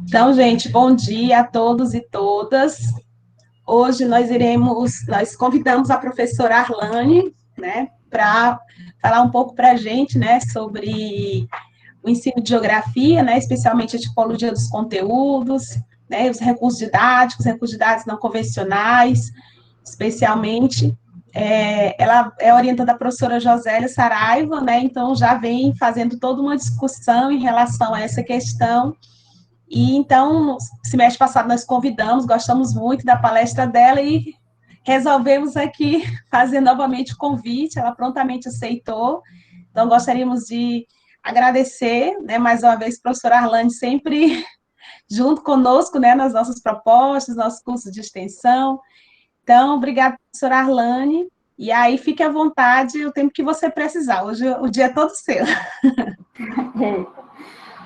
Então, gente, bom dia a todos e todas. Hoje nós convidamos a professora Arlane, né, para falar um pouco para a gente, né, sobre o ensino de geografia, né, especialmente a tipologia dos conteúdos, né, os recursos didáticos não convencionais, especialmente. Ela é orientada da professora Josélia Saraiva, né, então já vem fazendo toda uma discussão em relação a essa questão. E então, no semestre passado nós convidamos, gostamos muito da palestra dela e resolvemos aqui fazer novamente o convite, ela prontamente aceitou. Então, gostaríamos de agradecer, né, mais uma vez, professora Arlane, sempre junto conosco, né, nas nossas propostas, nossos cursos de extensão. Então, obrigada, professora Arlane, e aí fique à vontade o tempo que você precisar, hoje o dia é todo seu.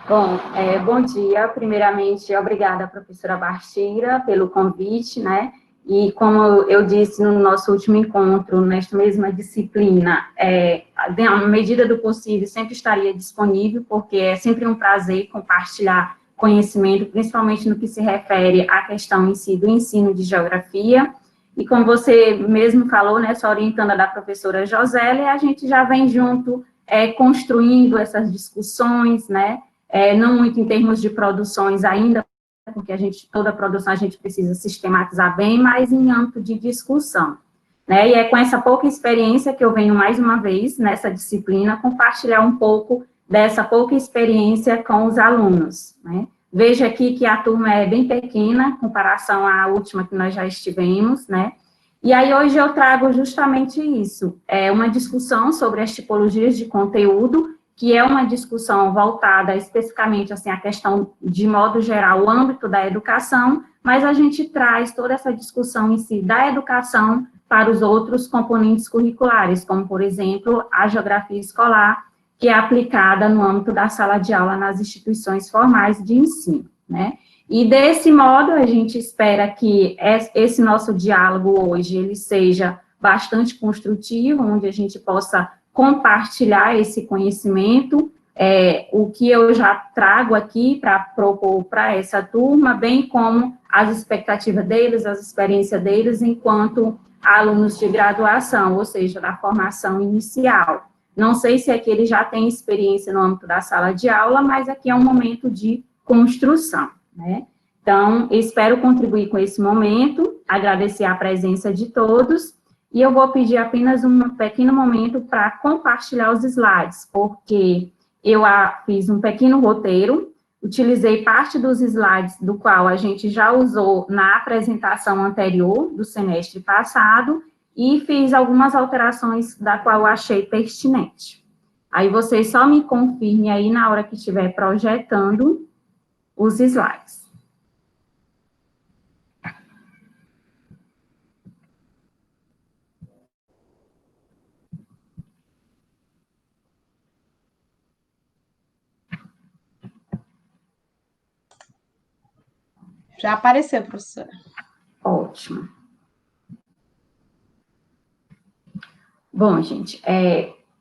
Bom, bom dia. Primeiramente, obrigada, professora Bastira, pelo convite, né? E como eu disse no nosso último encontro, nesta mesma disciplina, à medida do possível, sempre estaria disponível, porque é sempre um prazer compartilhar conhecimento, principalmente no que se refere à questão em si do ensino de geografia. E como você mesmo falou, né, sou orientanda da professora Josélia, a gente já vem junto construindo essas discussões, né? Não muito em termos de produções ainda, porque toda produção a gente precisa sistematizar bem, mas em âmbito de discussão, né? E é com essa pouca experiência que eu venho mais uma vez nessa disciplina compartilhar um pouco dessa pouca experiência com os alunos, né? Veja aqui que a turma é bem pequena, em comparação à última que nós já estivemos, né? E aí hoje eu trago justamente isso, uma discussão sobre as tipologias de conteúdo, que é uma discussão voltada especificamente assim, à questão, de modo geral, o âmbito da educação, mas a gente traz toda essa discussão em si da educação para os outros componentes curriculares, como, por exemplo, a geografia escolar, que é aplicada no âmbito da sala de aula nas instituições formais de ensino, né? E desse modo, a gente espera que esse nosso diálogo hoje, ele seja bastante construtivo, onde a gente possa compartilhar esse conhecimento, o que eu já trago aqui para propor para essa turma, bem como as expectativas deles, as experiências deles enquanto alunos de graduação, ou seja, da formação inicial. Não sei se aqui eles já têm experiência no âmbito da sala de aula, mas aqui é um momento de construção, né? Então, espero contribuir com esse momento, agradecer a presença de todos, e eu vou pedir apenas um pequeno momento para compartilhar os slides, porque eu fiz um pequeno roteiro, utilizei parte dos slides do qual a gente já usou na apresentação anterior do semestre passado, e fiz algumas alterações da qual eu achei pertinente. Aí vocês só me confirmem aí na hora que estiver projetando os slides. Já apareceu, professora. Ótimo. Bom, gente,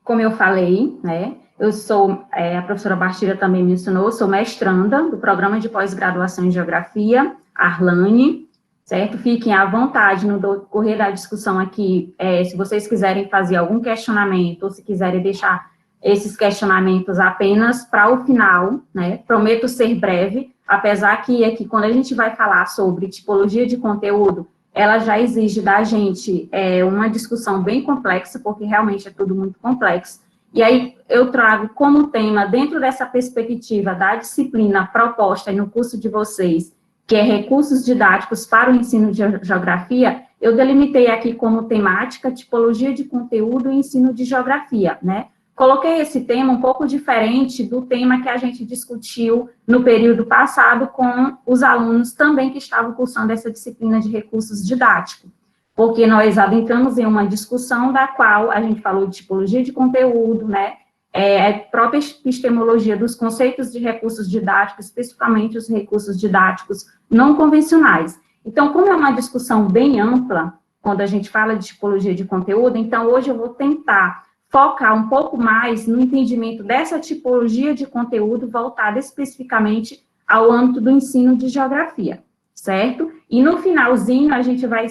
como eu falei, né, eu sou, a professora Bastira também mencionou, sou mestranda do Programa de Pós-Graduação em Geografia, Arlane, certo? Fiquem à vontade no decorrer da discussão aqui, se vocês quiserem fazer algum questionamento, ou se quiserem deixar esses questionamentos apenas para o final, né? Prometo ser breve, apesar que aqui, quando a gente vai falar sobre tipologia de conteúdo, ela já exige da gente uma discussão bem complexa, porque realmente é tudo muito complexo. E aí eu trago como tema, dentro dessa perspectiva da disciplina proposta no curso de vocês, que é recursos didáticos para o ensino de geografia, eu delimitei aqui como temática tipologia de conteúdo e ensino de geografia, né? Coloquei esse tema um pouco diferente do tema que a gente discutiu no período passado com os alunos também que estavam cursando essa disciplina de recursos didáticos, porque nós adentramos em uma discussão da qual a gente falou de tipologia de conteúdo, né, a própria epistemologia dos conceitos de recursos didáticos, especificamente os recursos didáticos não convencionais. Então, como é uma discussão bem ampla, quando a gente fala de tipologia de conteúdo, então hoje eu vou tentar focar um pouco mais no entendimento dessa tipologia de conteúdo voltada especificamente ao âmbito do ensino de geografia, certo? E no finalzinho, a gente vai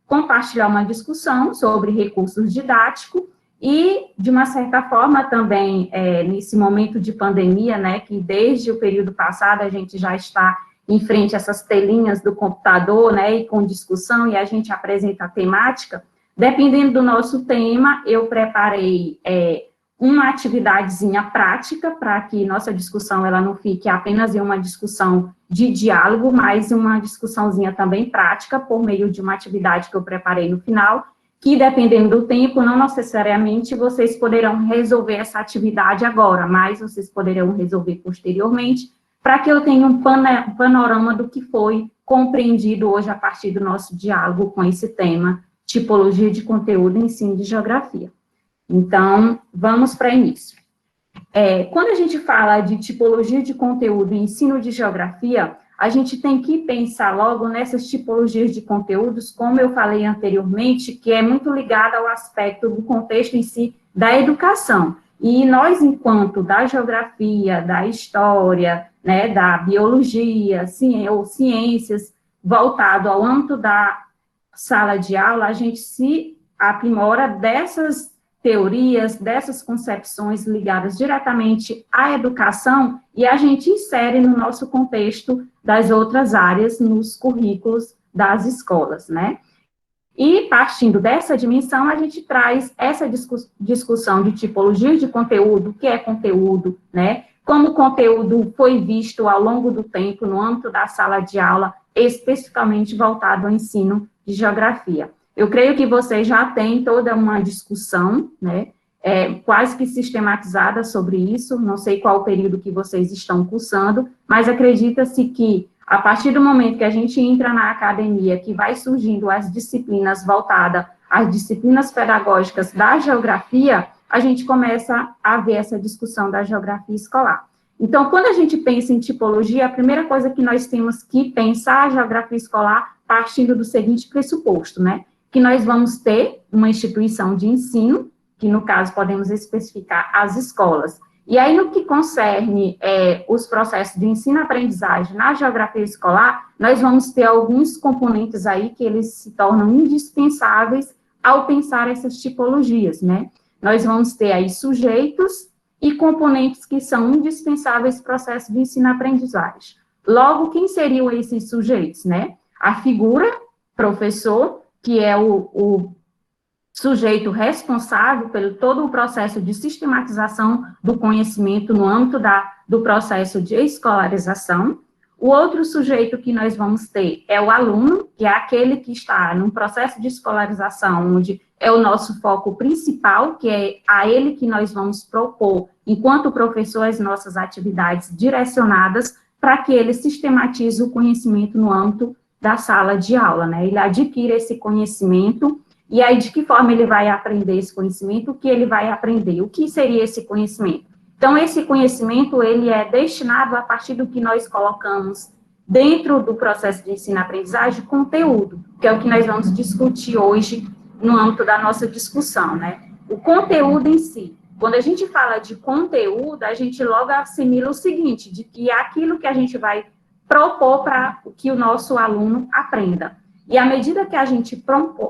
compartilhar uma discussão sobre recursos didáticos e, de uma certa forma, também, nesse momento de pandemia, né, que desde o período passado a gente já está em frente a essas telinhas do computador, né, e com discussão, e a gente apresenta a temática, dependendo do nosso tema, eu preparei uma atividadezinha prática, para que nossa discussão ela não fique apenas em uma discussão de diálogo, mas uma discussãozinha também prática, por meio de uma atividade que eu preparei no final, que, dependendo do tempo, não necessariamente vocês poderão resolver essa atividade agora, mas vocês poderão resolver posteriormente, para que eu tenha um panorama do que foi compreendido hoje a partir do nosso diálogo com esse tema, tipologia de conteúdo e ensino de geografia. Então, vamos para início. Quando a gente fala de tipologia de conteúdo e ensino de geografia, a gente tem que pensar logo nessas tipologias de conteúdos, como eu falei anteriormente, que é muito ligada ao aspecto do contexto em si da educação. E nós, enquanto da geografia, da história, né, da biologia, ou ciências, voltado ao âmbito da sala de aula, a gente se aprimora dessas teorias, dessas concepções ligadas diretamente à educação, e a gente insere no nosso contexto das outras áreas, nos currículos das escolas, né? E, partindo dessa dimensão, a gente traz essa discussão de tipologia de conteúdo, o que é conteúdo, né? Como o conteúdo foi visto ao longo do tempo no âmbito da sala de aula, especificamente voltado ao ensino de geografia. Eu creio que vocês já têm toda uma discussão, né, quase que sistematizada sobre isso, não sei qual o período que vocês estão cursando, mas acredita-se que, a partir do momento que a gente entra na academia, que vai surgindo as disciplinas voltadas às disciplinas pedagógicas da geografia, a gente começa a ver essa discussão da geografia escolar. Então, quando a gente pensa em tipologia, a primeira coisa que nós temos que pensar a geografia escolar partindo do seguinte pressuposto, né? Que nós vamos ter uma instituição de ensino, que no caso podemos especificar as escolas. E aí, no que concerne os processos de ensino-aprendizagem na geografia escolar, nós vamos ter alguns componentes aí que eles se tornam indispensáveis ao pensar essas tipologias, né? Nós vamos ter aí sujeitos e componentes que são indispensáveis para o processo de ensino-aprendizagem. Logo, quem seriam esses sujeitos, né? A figura, professor, que é o sujeito responsável pelo todo o processo de sistematização do conhecimento no âmbito do processo de escolarização. O outro sujeito que nós vamos ter é o aluno, que é aquele que está num processo de escolarização, onde é o nosso foco principal, que é a ele que nós vamos propor, enquanto professor, as nossas atividades direcionadas para que ele sistematize o conhecimento no âmbito da sala de aula, né? Ele adquire esse conhecimento, e aí de que forma ele vai aprender esse conhecimento, o que ele vai aprender, o que seria esse conhecimento? Então, esse conhecimento, ele é destinado a partir do que nós colocamos dentro do processo de ensino-aprendizagem, conteúdo, que é o que nós vamos discutir hoje no âmbito da nossa discussão, né? O conteúdo em si. Quando a gente fala de conteúdo, a gente logo assimila o seguinte, de que é aquilo que a gente vai propor para que o nosso aluno aprenda. E à medida que a gente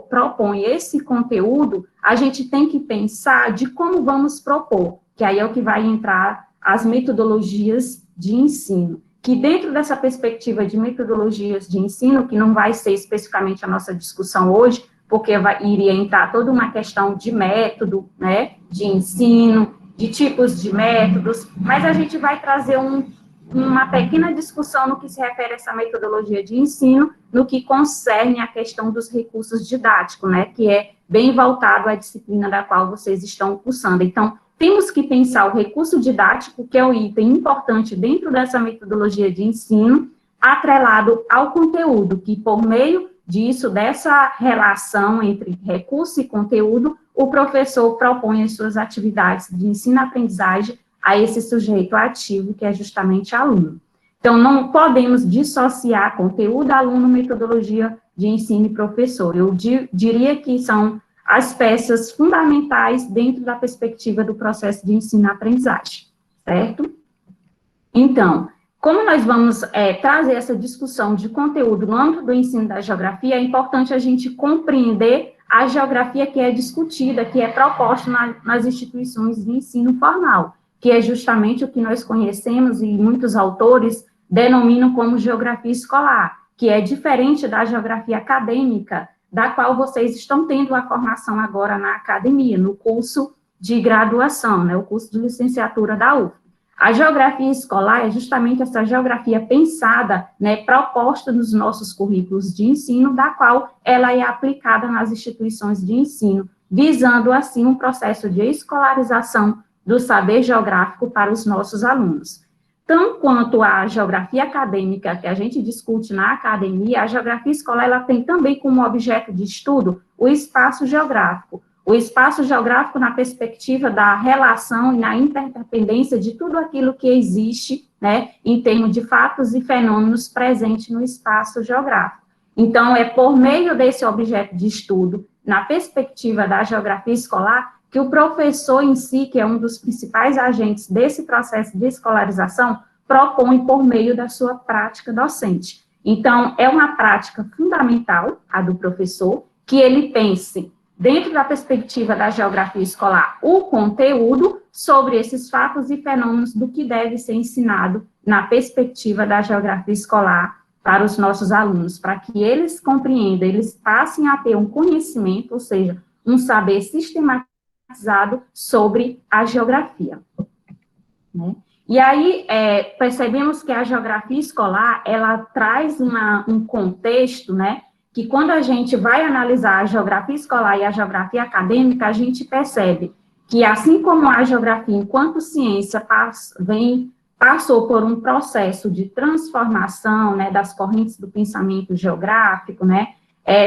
propõe esse conteúdo, a gente tem que pensar de como vamos propor, que aí é o que vai entrar as metodologias de ensino. Que dentro dessa perspectiva de metodologias de ensino, que não vai ser especificamente a nossa discussão hoje, porque iria entrar toda uma questão de método, né, de ensino, de tipos de métodos, mas a gente vai trazer uma pequena discussão no que se refere a essa metodologia de ensino, no que concerne a questão dos recursos didáticos, né, que é bem voltado à disciplina da qual vocês estão cursando. Então, temos que pensar o recurso didático, que é o item importante dentro dessa metodologia de ensino, atrelado ao conteúdo, que por meio disso, dessa relação entre recurso e conteúdo, o professor propõe as suas atividades de ensino-aprendizagem a esse sujeito ativo, que é justamente aluno. Então, não podemos dissociar conteúdo, aluno, metodologia de ensino e professor. Eu diria que são as peças fundamentais dentro da perspectiva do processo de ensino-aprendizagem, certo? Então, Como nós vamos trazer essa discussão de conteúdo no âmbito do ensino da geografia, é importante a gente compreender a geografia que é discutida, que é proposta nas instituições de ensino formal, que é justamente o que nós conhecemos e muitos autores denominam como geografia escolar, que é diferente da geografia acadêmica, da qual vocês estão tendo a formação agora na academia, no curso de graduação, né, o curso de licenciatura da UF. A geografia escolar é justamente essa geografia pensada, né, proposta nos nossos currículos de ensino, da qual ela é aplicada nas instituições de ensino, visando, assim, um processo de escolarização do saber geográfico para os nossos alunos. Tanto quanto a geografia acadêmica, que a gente discute na academia, a geografia escolar ela tem também como objeto de estudo o espaço geográfico. O espaço geográfico na perspectiva da relação e na interdependência de tudo aquilo que existe, né, em termos de fatos e fenômenos presentes no espaço geográfico. Então, é por meio desse objeto de estudo, na perspectiva da geografia escolar, que o professor em si, que é um dos principais agentes desse processo de escolarização, propõe por meio da sua prática docente. Então, é uma prática fundamental, a do professor, que ele pense dentro da perspectiva da geografia escolar, o conteúdo sobre esses fatos e fenômenos do que deve ser ensinado na perspectiva da geografia escolar para os nossos alunos, para que eles compreendam, eles passem a ter um conhecimento, ou seja, um saber sistematizado sobre a geografia. Né? E aí, percebemos que a geografia escolar, ela traz um contexto, né, que quando a gente vai analisar a geografia escolar e a geografia acadêmica, a gente percebe que, assim como a geografia, enquanto ciência, passou por um processo de transformação, né, das correntes do pensamento geográfico, né,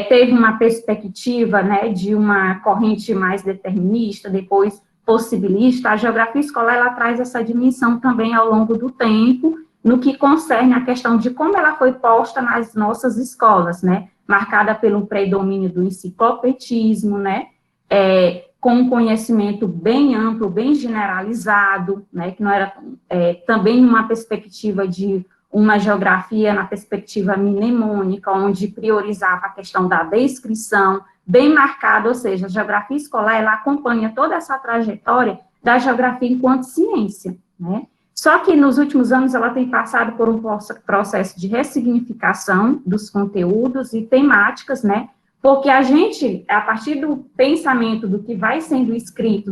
teve uma perspectiva, né, de uma corrente mais determinista, depois possibilista, a geografia escolar, ela traz essa dimensão também ao longo do tempo, no que concerne a questão de como ela foi posta nas nossas escolas, né, marcada pelo predomínio do enciclopedismo, né, com um conhecimento bem amplo, bem generalizado, né, que não era também uma perspectiva de uma geografia na perspectiva mnemônica, onde priorizava a questão da descrição, bem marcada, ou seja, a geografia escolar, ela acompanha toda essa trajetória da geografia enquanto ciência, né. Só que nos últimos anos ela tem passado por um processo de ressignificação dos conteúdos e temáticas, né? Porque a gente, a partir do pensamento do que vai sendo escrito,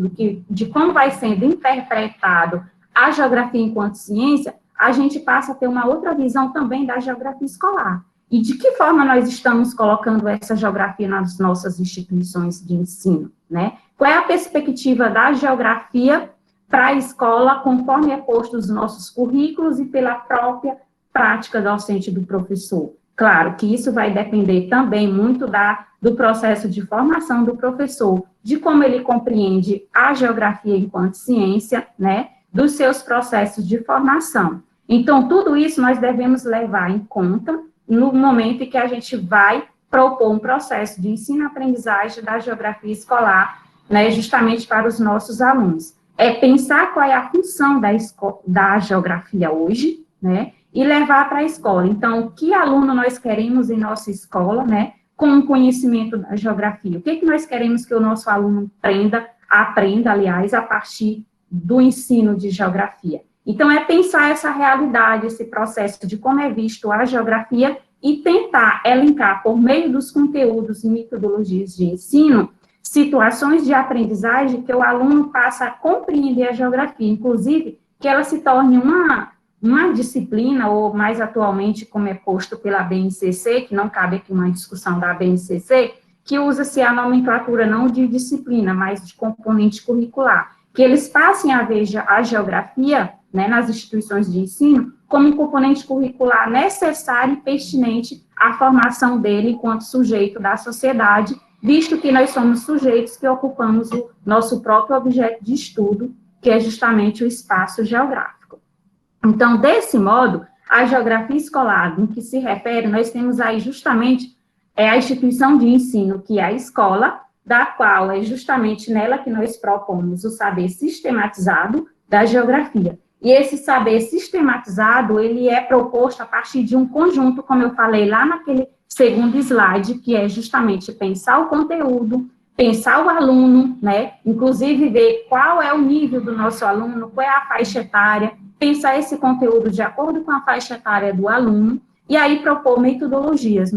de como vai sendo interpretado a geografia enquanto ciência, a gente passa a ter uma outra visão também da geografia escolar. E de que forma nós estamos colocando essa geografia nas nossas instituições de ensino, né? Qual é a perspectiva da geografia para a escola, conforme é posto nos nossos currículos e pela própria prática docente do professor. Claro que isso vai depender também muito do processo de formação do professor, de como ele compreende a geografia enquanto ciência, né, dos seus processos de formação. Então, tudo isso nós devemos levar em conta no momento em que a gente vai propor um processo de ensino-aprendizagem da geografia escolar, né, justamente para os nossos alunos. É pensar qual é a função da geografia hoje, né, e levar para a escola. Então, que aluno nós queremos em nossa escola, né, com o conhecimento da geografia? O que nós queremos que o nosso aluno aprenda, aliás, a partir do ensino de geografia? Então, é pensar essa realidade, esse processo de como é visto a geografia e tentar elencar, por meio dos conteúdos e metodologias de ensino, situações de aprendizagem que o aluno passa a compreender a geografia, inclusive que ela se torne uma disciplina, ou mais atualmente, como é posto pela BNCC, que não cabe aqui uma discussão da BNCC, que usa-se a nomenclatura não de disciplina, mas de componente curricular, que eles passem a ver a geografia, né, nas instituições de ensino, como um componente curricular necessário e pertinente à formação dele enquanto sujeito da sociedade, visto que nós somos sujeitos que ocupamos o nosso próprio objeto de estudo, que é justamente o espaço geográfico. Então, desse modo, a geografia escolar, no que se refere, nós temos aí justamente a instituição de ensino, que é a escola, da qual é justamente nela que nós propomos o saber sistematizado da geografia. E esse saber sistematizado, ele é proposto a partir de um conjunto, como eu falei lá naquele segundo slide, que é justamente pensar o conteúdo, pensar o aluno, né? Inclusive ver qual é o nível do nosso aluno, qual é a faixa etária, pensar esse conteúdo de acordo com a faixa etária do aluno, e aí propor metodologias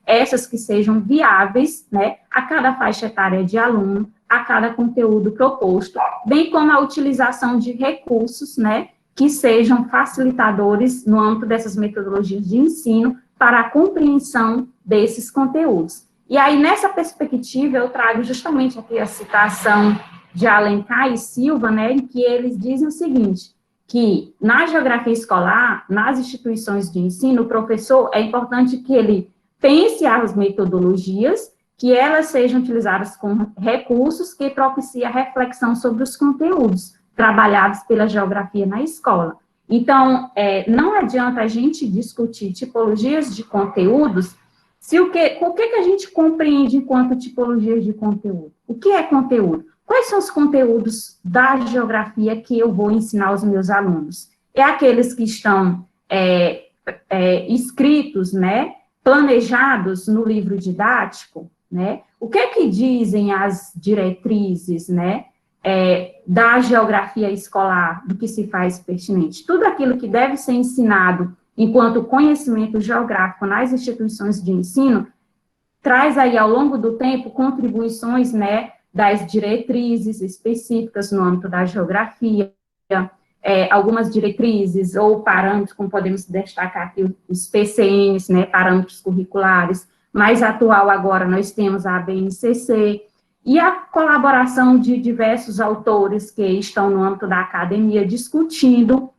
essas que sejam viáveis, né, a cada faixa etária de aluno, a cada conteúdo proposto, bem como a utilização de recursos, né, que sejam facilitadores no âmbito dessas metodologias de ensino para a compreensão desses conteúdos. E aí, nessa perspectiva, eu trago justamente aqui a citação de Alencar e Silva, né, em que eles dizem o seguinte, que na geografia escolar, nas instituições de ensino, o professor, é importante que ele pense as metodologias, que elas sejam utilizadas com recursos que propiciem a reflexão sobre os conteúdos trabalhados pela geografia na escola. Então, não adianta a gente discutir tipologias de conteúdos o que a gente compreende enquanto tipologias de conteúdo. O que é conteúdo? Quais são os conteúdos da geografia que eu vou ensinar aos meus alunos? É aqueles que estão escritos, né, planejados no livro didático, né? O que é que dizem as diretrizes, né, da geografia escolar, do que se faz pertinente? Tudo aquilo que deve ser ensinado enquanto conhecimento geográfico nas instituições de ensino, traz aí ao longo do tempo contribuições, né, das diretrizes específicas no âmbito da geografia, algumas diretrizes ou parâmetros, como podemos destacar aqui os PCNs, né, parâmetros curriculares. Mais atual agora nós temos a BNCC, e a colaboração de diversos autores que estão no âmbito da academia discutindo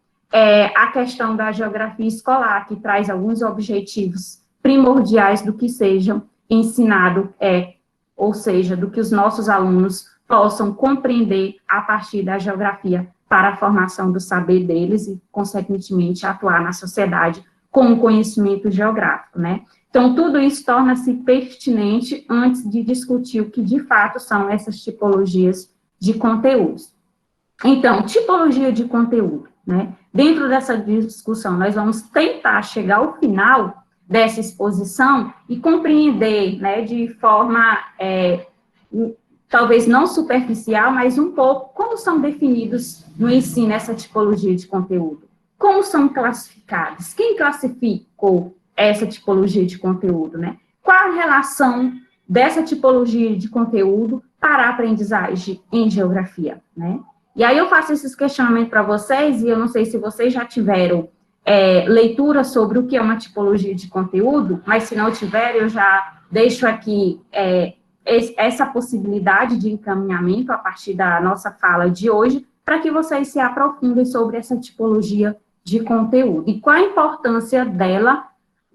a questão da geografia escolar, que traz alguns objetivos primordiais do que seja ensinado, ou seja, do que os nossos alunos possam compreender a partir da geografia para a formação do saber deles e, consequentemente, atuar na sociedade com o conhecimento geográfico, né? Então, tudo isso torna-se pertinente antes de discutir o que, de fato, são essas tipologias de conteúdos. Então, tipologia de conteúdo, né? Dentro dessa discussão, nós vamos tentar chegar ao final dessa exposição e compreender, né, de forma, talvez não superficial, mas um pouco, como são definidos no ensino essa tipologia de conteúdo. Como são classificados? Quem classificou essa tipologia de conteúdo, né? Qual a relação dessa tipologia de conteúdo para a aprendizagem em geografia, né? E aí eu faço esses questionamentos para vocês, e eu não sei se vocês já tiveram leitura sobre o que é uma tipologia de conteúdo, mas se não tiverem, eu já deixo aqui essa possibilidade de encaminhamento a partir da nossa fala de hoje, para que vocês se aprofundem sobre essa tipologia de conteúdo. E qual a importância dela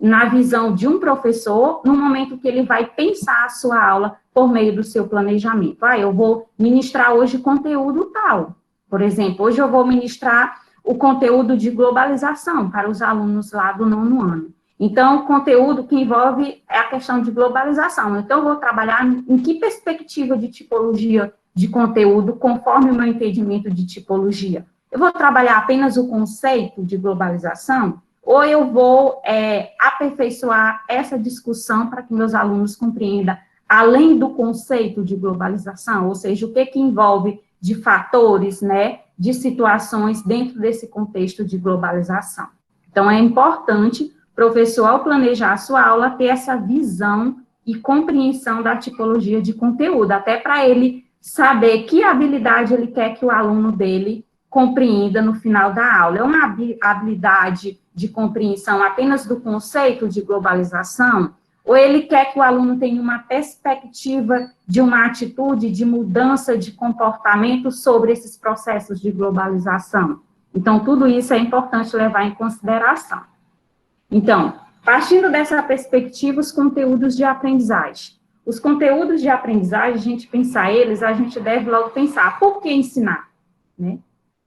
na visão de um professor, no momento que ele vai pensar a sua aula por meio do seu planejamento. Eu vou ministrar hoje conteúdo tal. Por exemplo, hoje eu vou ministrar o conteúdo de globalização para os alunos lá do 9º ano. Então, o conteúdo que envolve a questão de globalização. Então, eu vou trabalhar em que perspectiva de tipologia de conteúdo, conforme o meu entendimento de tipologia. Eu vou trabalhar apenas o conceito de globalização, ou eu vou aperfeiçoar essa discussão para que meus alunos compreendam, além do conceito de globalização, ou seja, o que envolve de fatores, né, de situações dentro desse contexto de globalização. Então, é importante o professor, ao planejar a sua aula, ter essa visão e compreensão da tipologia de conteúdo, até para ele saber que habilidade ele quer que o aluno dele compreenda no final da aula. É uma habilidade de compreensão apenas do conceito de globalização, ou ele quer que o aluno tenha uma perspectiva de uma atitude de mudança de comportamento sobre esses processos de globalização? Então, tudo isso é importante levar em consideração. Então, partindo dessa perspectiva, os conteúdos de aprendizagem. Os conteúdos de aprendizagem, a gente pensar eles, a gente deve logo pensar, por que ensinar? Né?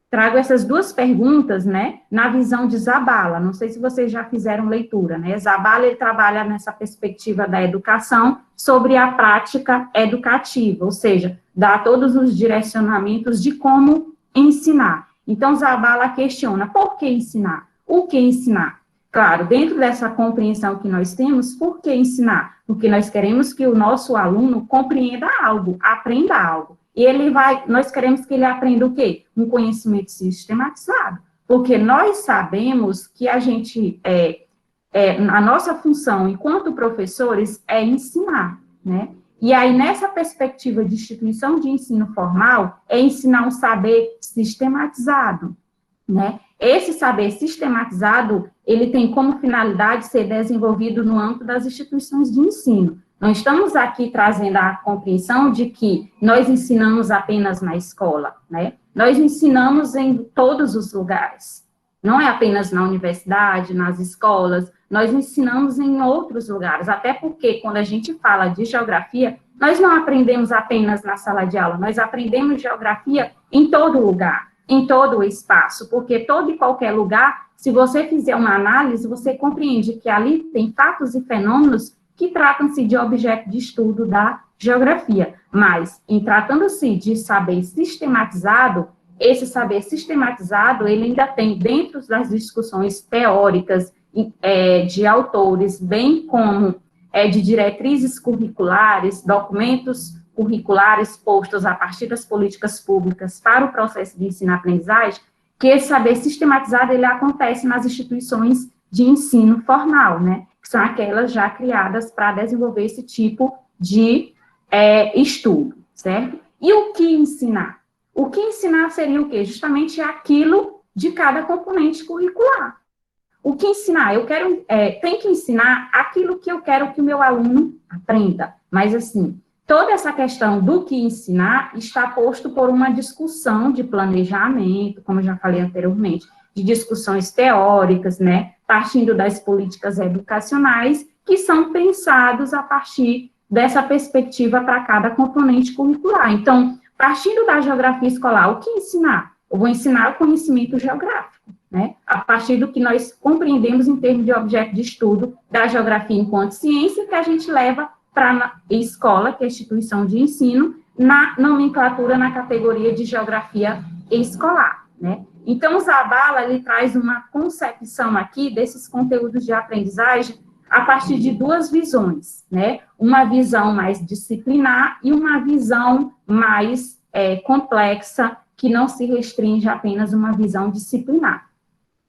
Trago essas duas perguntas, né, na visão de Zabala. Não sei se vocês já fizeram leitura, né? Zabala, ele trabalha nessa perspectiva da educação sobre a prática educativa, ou seja, dá todos os direcionamentos de como ensinar. Então, Zabala questiona, por que ensinar? O que ensinar? Claro, dentro dessa compreensão que nós temos, por que ensinar? Porque nós queremos que o nosso aluno compreenda algo, aprenda algo. E nós queremos que ele aprenda o quê? Um conhecimento sistematizado. Porque nós sabemos que a nossa função enquanto professores é ensinar, né? E aí, nessa perspectiva de instituição de ensino formal, é ensinar um saber sistematizado, né? Esse saber sistematizado, ele tem como finalidade ser desenvolvido no âmbito das instituições de ensino. Não estamos aqui trazendo a compreensão de que nós ensinamos apenas na escola, né? Nós ensinamos em todos os lugares. Não é apenas na universidade, nas escolas, nós ensinamos em outros lugares, até porque quando a gente fala de geografia, nós não aprendemos apenas na sala de aula, nós aprendemos geografia em todo lugar, em todo o espaço, porque todo e qualquer lugar, se você fizer uma análise, você compreende que ali tem fatos e fenômenos que tratam-se de objeto de estudo da geografia, mas em tratando-se de saber sistematizado, esse saber sistematizado, ele ainda tem dentro das discussões teóricas de autores, bem como de diretrizes curriculares, documentos curriculares postos a partir das políticas públicas para o processo de ensino-aprendizagem, que esse saber sistematizado, ele acontece nas instituições de ensino formal, né, que são aquelas já criadas para desenvolver esse tipo de estudo, certo? E o que ensinar? O que ensinar seria o quê? Justamente aquilo de cada componente curricular. O que ensinar? Tem que ensinar aquilo que eu quero que o meu aluno aprenda. Mas, assim, toda essa questão do que ensinar está posto por uma discussão de planejamento, como eu já falei anteriormente, de discussões teóricas, né, partindo das políticas educacionais, que são pensados a partir dessa perspectiva para cada componente curricular. Então, partindo da geografia escolar, o que ensinar? Eu vou ensinar o conhecimento geográfico, né? A partir do que nós compreendemos em termos de objeto de estudo da geografia enquanto ciência, que a gente leva para a escola, que é a instituição de ensino, na nomenclatura, na categoria de geografia escolar, né? Então, o Zabala, ele traz uma concepção aqui desses conteúdos de aprendizagem a partir de duas visões, né? Uma visão mais disciplinar e uma visão mais complexa, que não se restringe a apenas uma visão disciplinar.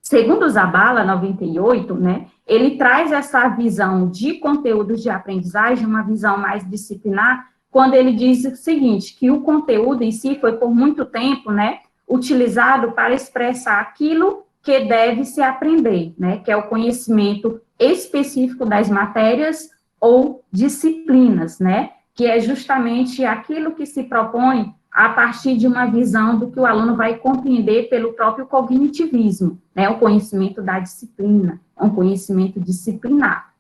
Segundo o Zabala, 98, né, ele traz essa visão de conteúdos de aprendizagem, uma visão mais disciplinar, quando ele diz o seguinte, que o conteúdo em si foi por muito tempo, né, utilizado para expressar aquilo que deve se aprender, né, que é o conhecimento específico das matérias ou disciplinas, né, que é justamente aquilo que se propõe a partir de uma visão do que o aluno vai compreender pelo próprio cognitivismo, né, o conhecimento da disciplina, um conhecimento disciplinar.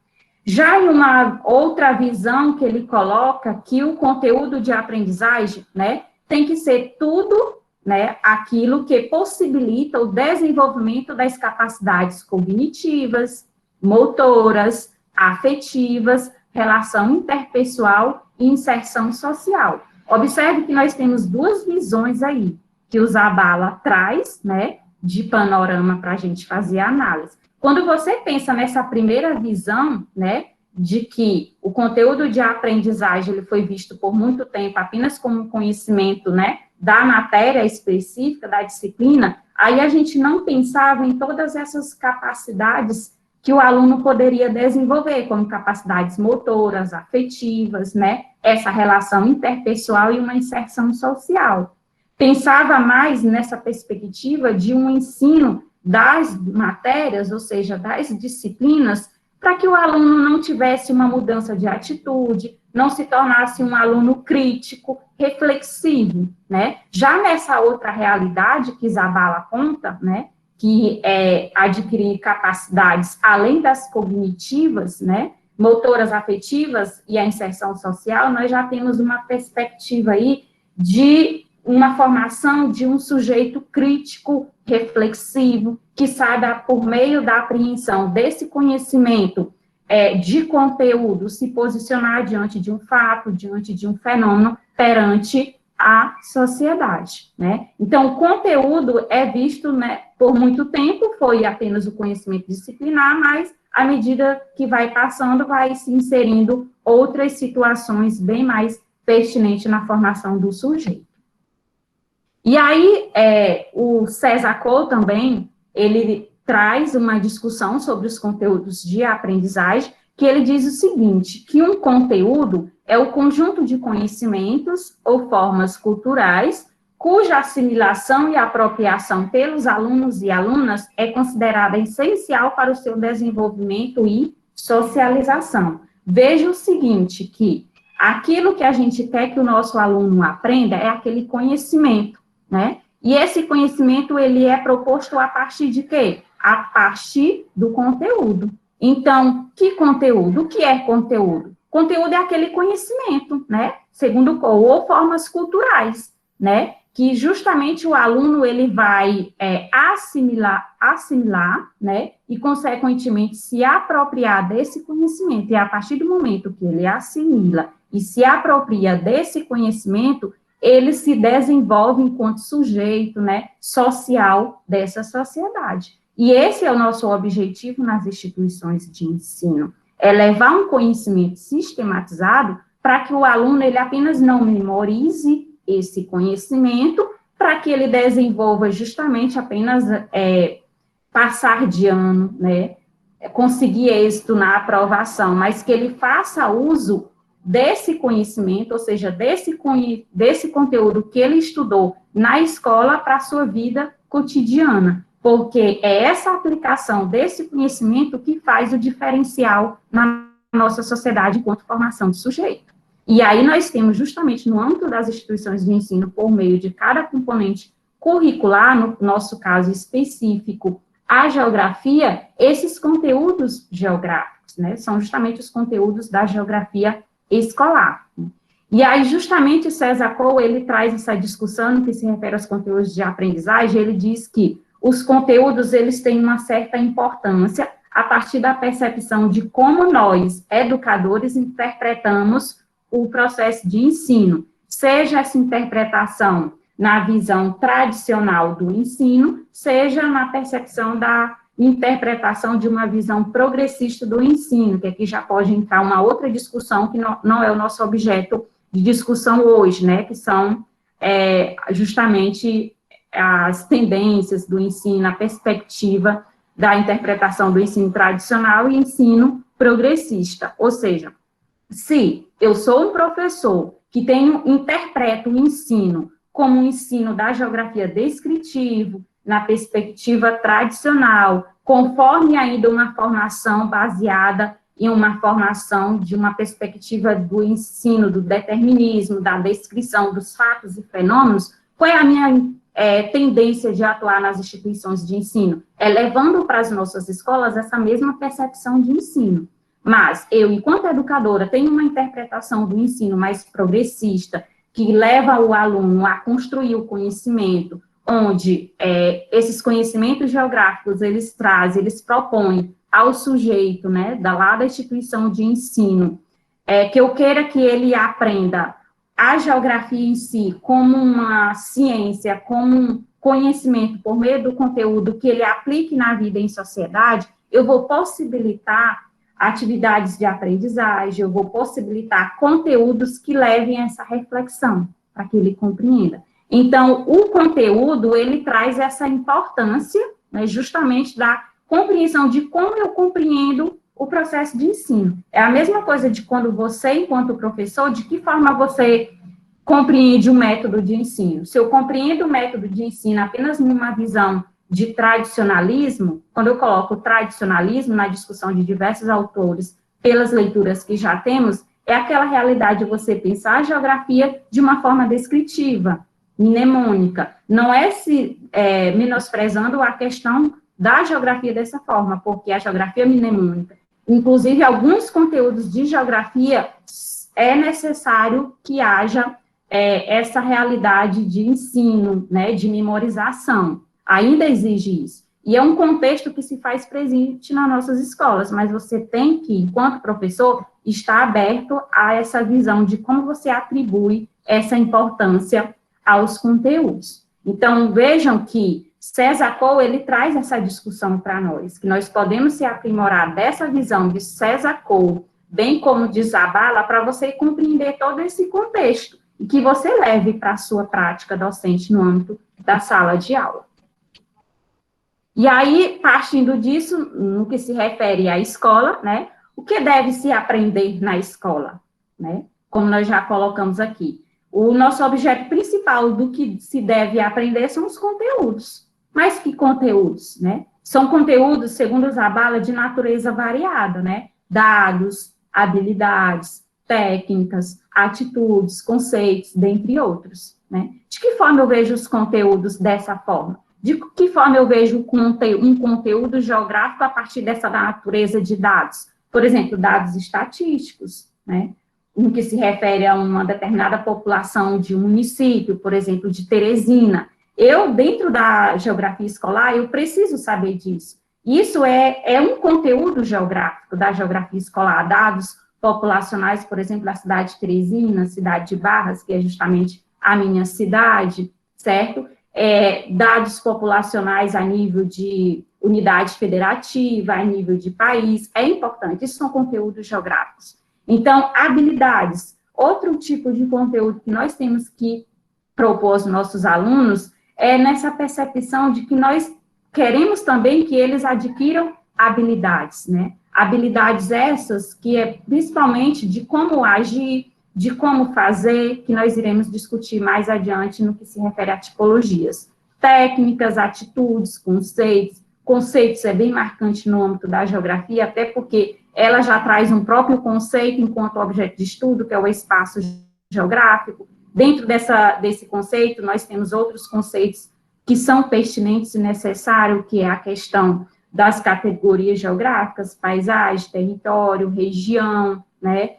Já em uma outra visão que ele coloca, que o conteúdo de aprendizagem, né, tem que ser tudo, né, aquilo que possibilita o desenvolvimento das capacidades cognitivas, motoras, afetivas, relação interpessoal e inserção social. Observe que nós temos duas visões aí, que o Zabala traz, né, de panorama para a gente fazer a análise. Quando você pensa nessa primeira visão, né, de que o conteúdo de aprendizagem ele foi visto por muito tempo apenas como conhecimento, né, da matéria específica, da disciplina, aí a gente não pensava em todas essas capacidades que o aluno poderia desenvolver, como capacidades motoras, afetivas, né, essa relação interpessoal e uma inserção social. Pensava mais nessa perspectiva de um ensino das matérias, ou seja, das disciplinas, para que o aluno não tivesse uma mudança de atitude, não se tornasse um aluno crítico, reflexivo, né? Já nessa outra realidade que Zabala conta, né, que é adquirir capacidades além das cognitivas, né, motoras afetivas e a inserção social, nós já temos uma perspectiva aí de uma formação de um sujeito crítico, reflexivo, que saiba, por meio da apreensão desse conhecimento de conteúdo, se posicionar diante de um fato, diante de um fenômeno, perante à sociedade, né? Então, o conteúdo é visto, né, por muito tempo, foi apenas o conhecimento disciplinar, mas, à medida que vai passando, vai se inserindo outras situações bem mais pertinentes na formação do sujeito. E aí, o César Cole também, ele traz uma discussão sobre os conteúdos de aprendizagem, que ele diz o seguinte, que um conteúdo é o conjunto de conhecimentos ou formas culturais cuja assimilação e apropriação pelos alunos e alunas é considerada essencial para o seu desenvolvimento e socialização. Veja o seguinte, que aquilo que a gente quer que o nosso aluno aprenda é aquele conhecimento, né? E esse conhecimento, ele é proposto a partir de quê? A partir do conteúdo. Então, que conteúdo? O que é conteúdo? Conteúdo é aquele conhecimento, né? Segundo Cole, ou formas culturais, né? Que justamente o aluno, ele vai assimilar, né? E, consequentemente, se apropriar desse conhecimento. E a partir do momento que ele assimila e se apropria desse conhecimento, ele se desenvolve enquanto sujeito, né, social dessa sociedade. E esse é o nosso objetivo nas instituições de ensino, é levar um conhecimento sistematizado para que o aluno, ele apenas não memorize esse conhecimento, para que ele desenvolva justamente apenas passar de ano, né, conseguir êxito na aprovação, mas que ele faça uso desse conhecimento, ou seja, desse conteúdo que ele estudou na escola para a sua vida cotidiana, porque é essa aplicação desse conhecimento que faz o diferencial na nossa sociedade enquanto formação de sujeito. E aí nós temos justamente no âmbito das instituições de ensino, por meio de cada componente curricular, no nosso caso específico, a geografia, esses conteúdos geográficos, né, são justamente os conteúdos da geografia escolar. E aí, justamente, César Cole, ele traz essa discussão no que se refere aos conteúdos de aprendizagem, ele diz que os conteúdos, eles têm uma certa importância a partir da percepção de como nós, educadores, interpretamos o processo de ensino, seja essa interpretação na visão tradicional do ensino, seja na percepção da interpretação de uma visão progressista do ensino, que aqui já pode entrar uma outra discussão, que não é o nosso objeto de discussão hoje, né, que são justamente as tendências do ensino, a perspectiva da interpretação do ensino tradicional e ensino progressista. Ou seja, se eu sou um professor que interpreto o ensino como um ensino da geografia descritivo, na perspectiva tradicional, conforme ainda uma formação baseada em uma formação de uma perspectiva do ensino, do determinismo, da descrição dos fatos e fenômenos, qual é a minha tendência de atuar nas instituições de ensino? É levando para as nossas escolas essa mesma percepção de ensino. Mas eu, enquanto educadora, tenho uma interpretação do ensino mais progressista, que leva o aluno a construir o conhecimento, onde esses conhecimentos geográficos, eles propõem ao sujeito, né, lá da instituição de ensino, que eu queira que ele aprenda a geografia em si como uma ciência, como um conhecimento por meio do conteúdo que ele aplique na vida em sociedade, eu vou possibilitar atividades de aprendizagem, eu vou possibilitar conteúdos que levem a essa reflexão, para que ele compreenda. Então, o conteúdo, ele traz essa importância, né, justamente da compreensão de como eu compreendo o processo de ensino. É a mesma coisa de quando você, enquanto professor, de que forma você compreende o método de ensino. Se eu compreendo o método de ensino apenas numa visão de tradicionalismo, quando eu coloco tradicionalismo na discussão de diversos autores, pelas leituras que já temos, é aquela realidade de você pensar a geografia de uma forma descritiva, mnemônica. Não é menosprezando a questão da geografia dessa forma, porque a geografia mnemônica, inclusive alguns conteúdos de geografia, é necessário que haja essa realidade de ensino, né, de memorização. Ainda exige isso. E é um contexto que se faz presente nas nossas escolas, mas você tem que, enquanto professor, estar aberto a essa visão de como você atribui essa importância aos conteúdos. Então, vejam que César Cole, ele traz essa discussão para nós, que nós podemos se aprimorar dessa visão de César Cole, bem como de Zabala, para você compreender todo esse contexto, e que você leve para a sua prática docente no âmbito da sala de aula. E aí, partindo disso, no que se refere à escola, né, o que deve se aprender na escola, né, como nós já colocamos aqui. O nosso objeto principal do que se deve aprender são os conteúdos. Mas que conteúdos, né? São conteúdos, segundo Zabala, de natureza variada, né? Dados, habilidades, técnicas, atitudes, conceitos, dentre outros, né? De que forma eu vejo os conteúdos dessa forma? De que forma eu vejo um conteúdo geográfico a partir dessa natureza de dados? Por exemplo, dados estatísticos, né? No que se refere a uma determinada população de um município, por exemplo, de Teresina. Eu, dentro da geografia escolar, eu preciso saber disso. Isso é um conteúdo geográfico da geografia escolar, dados populacionais, por exemplo, da cidade de Teresina, cidade de Barras, que é justamente a minha cidade, certo? Dados populacionais a nível de unidade federativa, a nível de país, é importante, isso são conteúdos geográficos. Então, habilidades, outro tipo de conteúdo que nós temos que propor aos nossos alunos é nessa percepção de que nós queremos também que eles adquiram habilidades, né? Habilidades essas que é principalmente de como agir, de como fazer, que nós iremos discutir mais adiante no que se refere a tipologias. Técnicas, atitudes, conceitos é bem marcante no âmbito da geografia, até porque ela já traz um próprio conceito enquanto objeto de estudo, que é o espaço geográfico. Dentro desse conceito, nós temos outros conceitos que são pertinentes e necessários, que é a questão das categorias geográficas, paisagem, território, região, né?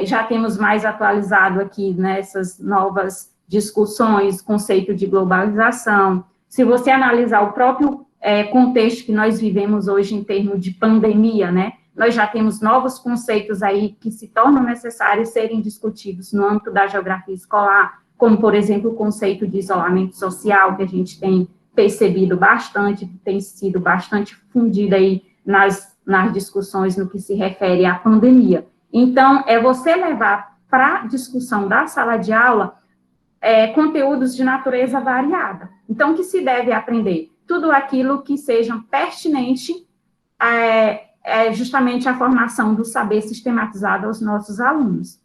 Já temos mais atualizado aqui nessas novas discussões, conceito de globalização. Se você analisar o próprio contexto que nós vivemos hoje em termos de pandemia, né? Nós já temos novos conceitos aí que se tornam necessários serem discutidos no âmbito da geografia escolar, como, por exemplo, o conceito de isolamento social, que a gente tem percebido bastante, que tem sido bastante difundido aí nas discussões no que se refere à pandemia. Então, é você levar para a discussão da sala de aula conteúdos de natureza variada. Então, o que se deve aprender? Tudo aquilo que seja pertinente justamente a formação do saber sistematizado aos nossos alunos.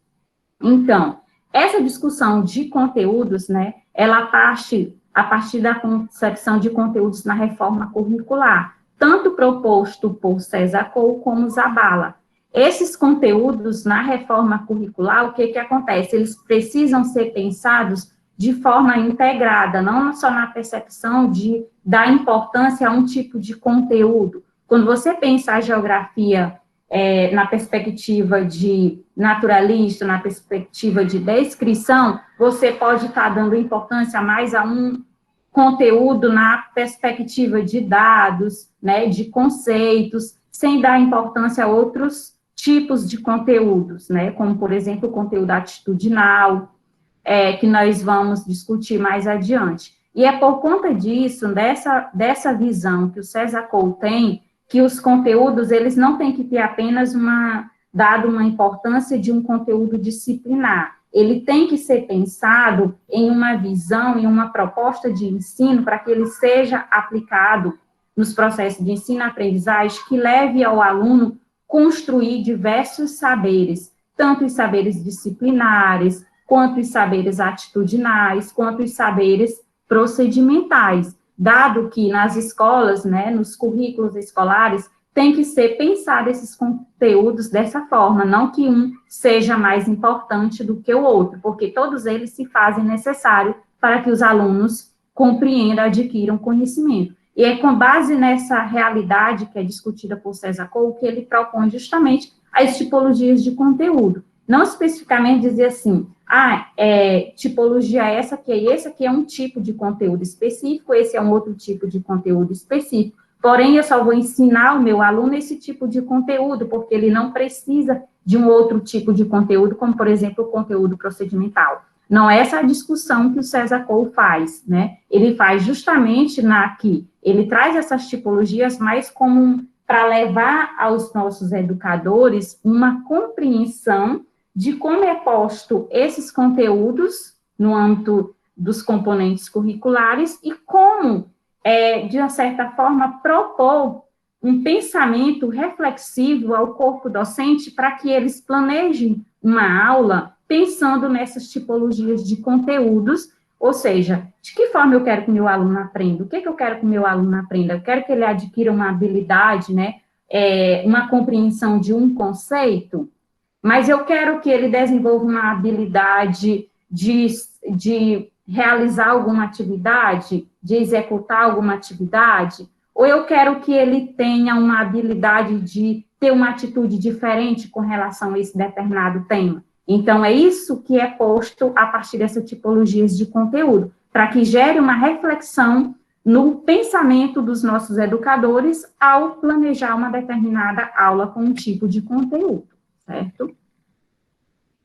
Então, essa discussão de conteúdos, né, ela parte a partir da concepção de conteúdos na reforma curricular, tanto proposto por César Cole como Zabala. Esses conteúdos na reforma curricular, o que acontece? Eles precisam ser pensados de forma integrada, não só na percepção de dar importância a um tipo de conteúdo. Quando você pensa a geografia na perspectiva de naturalista, na perspectiva de descrição, você pode estar dando importância mais a um conteúdo na perspectiva de dados, né, de conceitos, sem dar importância a outros tipos de conteúdos, né, como, por exemplo, o conteúdo atitudinal, que nós vamos discutir mais adiante. E é por conta disso, dessa visão que o César Cole tem, que os conteúdos, eles não têm que ter apenas dado uma importância de um conteúdo disciplinar. Ele tem que ser pensado em uma visão, em uma proposta de ensino, para que ele seja aplicado nos processos de ensino-aprendizagem, que leve ao aluno construir diversos saberes, tanto os saberes disciplinares, quanto os saberes atitudinais, quanto os saberes procedimentais, dado que nas escolas, né, nos currículos escolares, tem que ser pensado esses conteúdos dessa forma, não que um seja mais importante do que o outro, porque todos eles se fazem necessário para que os alunos compreendam, adquiram conhecimento. E é com base nessa realidade que é discutida por César Cole que ele propõe justamente as tipologias de conteúdo. Não especificamente dizer assim, tipologia essa aqui é um tipo de conteúdo específico, esse é um outro tipo de conteúdo específico, Porém, eu só vou ensinar o meu aluno esse tipo de conteúdo, porque ele não precisa de um outro tipo de conteúdo, como, por exemplo, o conteúdo procedimental. Não é essa a discussão que o César Cole faz, né? Ele faz justamente aqui, ele traz essas tipologias mais como para levar aos nossos educadores uma compreensão de como é posto esses conteúdos no âmbito dos componentes curriculares e como, de uma certa forma, propor um pensamento reflexivo ao corpo docente para que eles planejem uma aula pensando nessas tipologias de conteúdos, ou seja, de que forma eu quero que o meu aluno aprenda, o que eu quero que o meu aluno aprenda, eu quero que ele adquira uma habilidade, né, uma compreensão de um conceito, mas eu quero que ele desenvolva uma habilidade de realizar alguma atividade, de executar alguma atividade, ou eu quero que ele tenha uma habilidade de ter uma atitude diferente com relação a esse determinado tema. Então, é isso que é posto a partir dessas tipologias de conteúdo, para que gere uma reflexão no pensamento dos nossos educadores ao planejar uma determinada aula com um tipo de conteúdo, certo?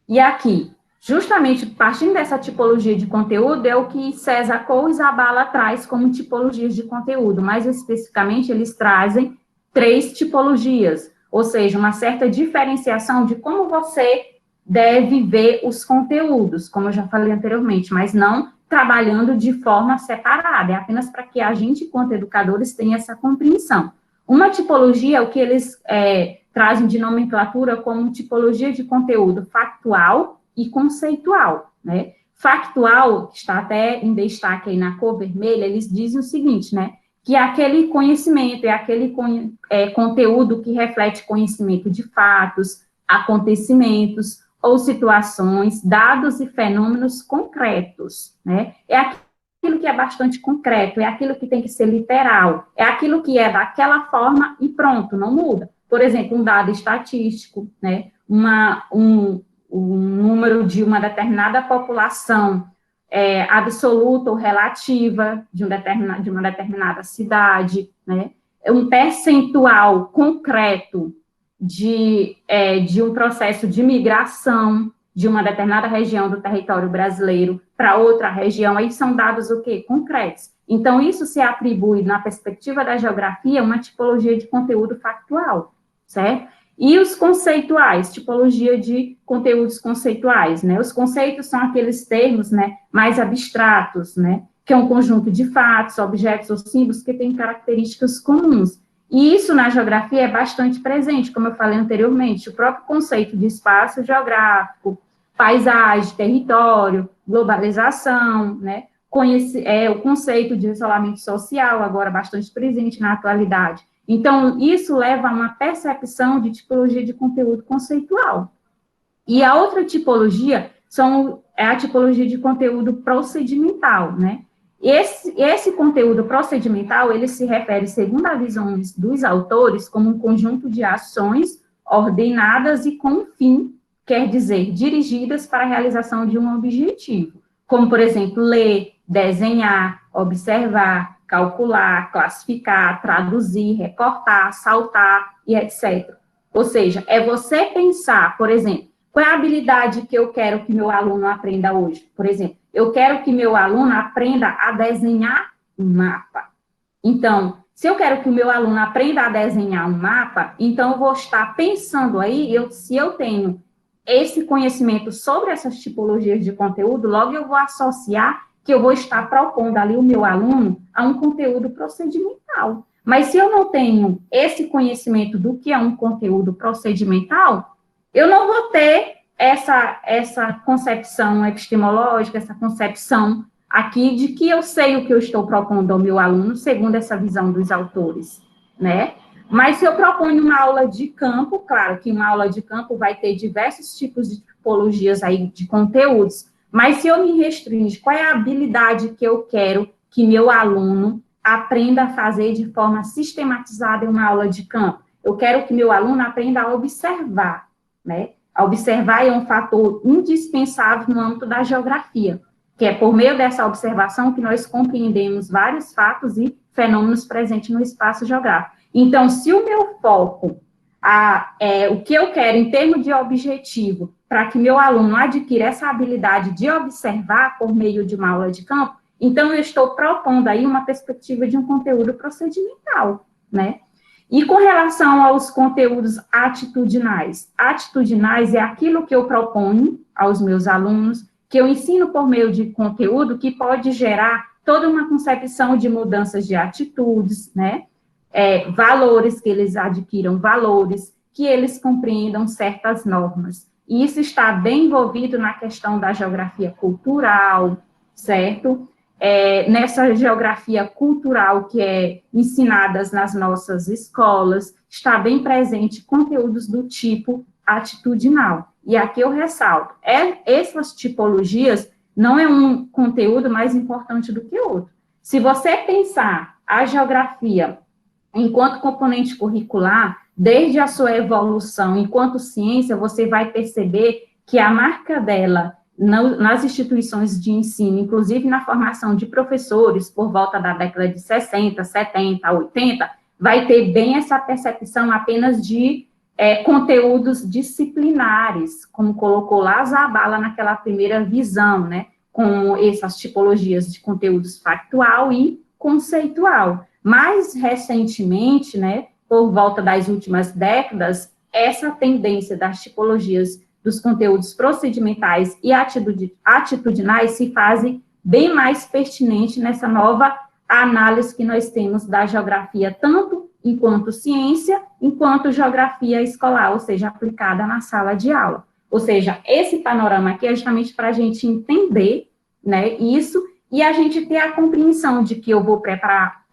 E aqui, justamente partindo dessa tipologia de conteúdo, é o que César Cole e Zabala traz como tipologias de conteúdo. Mais especificamente, eles trazem 3 tipologias, ou seja, uma certa diferenciação de como você deve ver os conteúdos, como eu já falei anteriormente, mas não trabalhando de forma separada, é apenas para que a gente, enquanto educadores, tenha essa compreensão. Uma tipologia é o que eles trazem de nomenclatura como tipologia de conteúdo factual e conceitual, né? Factual, que está até em destaque aí na cor vermelha, eles dizem o seguinte, né? Que é aquele conhecimento, é aquele conteúdo que reflete conhecimento de fatos, acontecimentos ou situações, dados e fenômenos concretos, né? É aquilo que é bastante concreto, é aquilo que tem que ser literal, é aquilo que é daquela forma e pronto, não muda. Por exemplo, um dado estatístico, né? Um número de uma determinada população absoluta ou relativa de uma determinada cidade, né? Um percentual concreto de um processo de migração de uma determinada região do território brasileiro para outra região, aí são dados o quê? Concretos. Então, isso se atribui, na perspectiva da geografia, uma tipologia de conteúdo factual, certo? E os conceituais, tipologia de conteúdos conceituais, né? Os conceitos são aqueles termos, né, mais abstratos, né, que é um conjunto de fatos, objetos ou símbolos que têm características comuns. E isso na geografia é bastante presente, como eu falei anteriormente, o próprio conceito de espaço geográfico, paisagem, território, globalização, né? O conceito de isolamento social, agora bastante presente na atualidade. Então, isso leva a uma percepção de tipologia de conteúdo conceitual. E a outra tipologia é a tipologia de conteúdo procedimental, né? Esse conteúdo procedimental, ele se refere, segundo a visão dos autores, como um conjunto de ações ordenadas e com um fim, quer dizer, dirigidas para a realização de um objetivo, como, por exemplo, ler, desenhar, observar, calcular, classificar, traduzir, recortar, saltar e etc. Ou seja, é você pensar, por exemplo, qual é a habilidade que eu quero que meu aluno aprenda hoje? Por exemplo, eu quero que meu aluno aprenda a desenhar um mapa. Então, se eu quero que o meu aluno aprenda a desenhar um mapa, então eu vou estar pensando aí, se eu tenho esse conhecimento sobre essas tipologias de conteúdo, logo eu vou associar que eu vou estar propondo ali o meu aluno a um conteúdo procedimental. Mas se eu não tenho esse conhecimento do que é um conteúdo procedimental, eu não vou ter essa concepção epistemológica, essa concepção aqui de que eu sei o que eu estou propondo ao meu aluno, segundo essa visão dos autores, né? Mas se eu proponho uma aula de campo, claro que uma aula de campo vai ter diversos tipos de tipologias aí de conteúdos, mas se eu me restringo, qual é a habilidade que eu quero que meu aluno aprenda a fazer de forma sistematizada em uma aula de campo? Eu quero que meu aluno aprenda a observar, né? A observar é um fator indispensável no âmbito da geografia, que é por meio dessa observação que nós compreendemos vários fatos e fenômenos presentes no espaço geográfico. Então, se o meu foco, o que eu quero em termos de objetivo, para que meu aluno adquira essa habilidade de observar por meio de uma aula de campo, então eu estou propondo aí uma perspectiva de um conteúdo procedimental, né? E com relação aos conteúdos atitudinais é aquilo que eu proponho aos meus alunos, que eu ensino por meio de conteúdo que pode gerar toda uma concepção de mudanças de atitudes, né? Valores, que eles adquiram valores, que eles compreendam certas normas. E isso está bem envolvido na questão da geografia cultural, certo? Nessa geografia cultural que é ensinadas nas nossas escolas, está bem presente conteúdos do tipo atitudinal. E aqui eu ressalto, essas tipologias não é um conteúdo mais importante do que outro. Se você pensar a geografia enquanto componente curricular, desde a sua evolução enquanto ciência, você vai perceber que a marca dela nas instituições de ensino, inclusive na formação de professores, por volta da década de 60, 70, 80, vai ter bem essa percepção apenas de conteúdos disciplinares, como colocou lá Zabala naquela primeira visão, né, com essas tipologias de conteúdos factual e conceitual. Mais recentemente, né, por volta das últimas décadas, essa tendência das tipologias dos conteúdos procedimentais e atitudinais se fazem bem mais pertinente nessa nova análise que nós temos da geografia, tanto enquanto ciência, enquanto geografia escolar, ou seja, aplicada na sala de aula. Ou seja, esse panorama aqui é justamente para a gente entender, né, isso, e a gente ter a compreensão de que eu vou preparar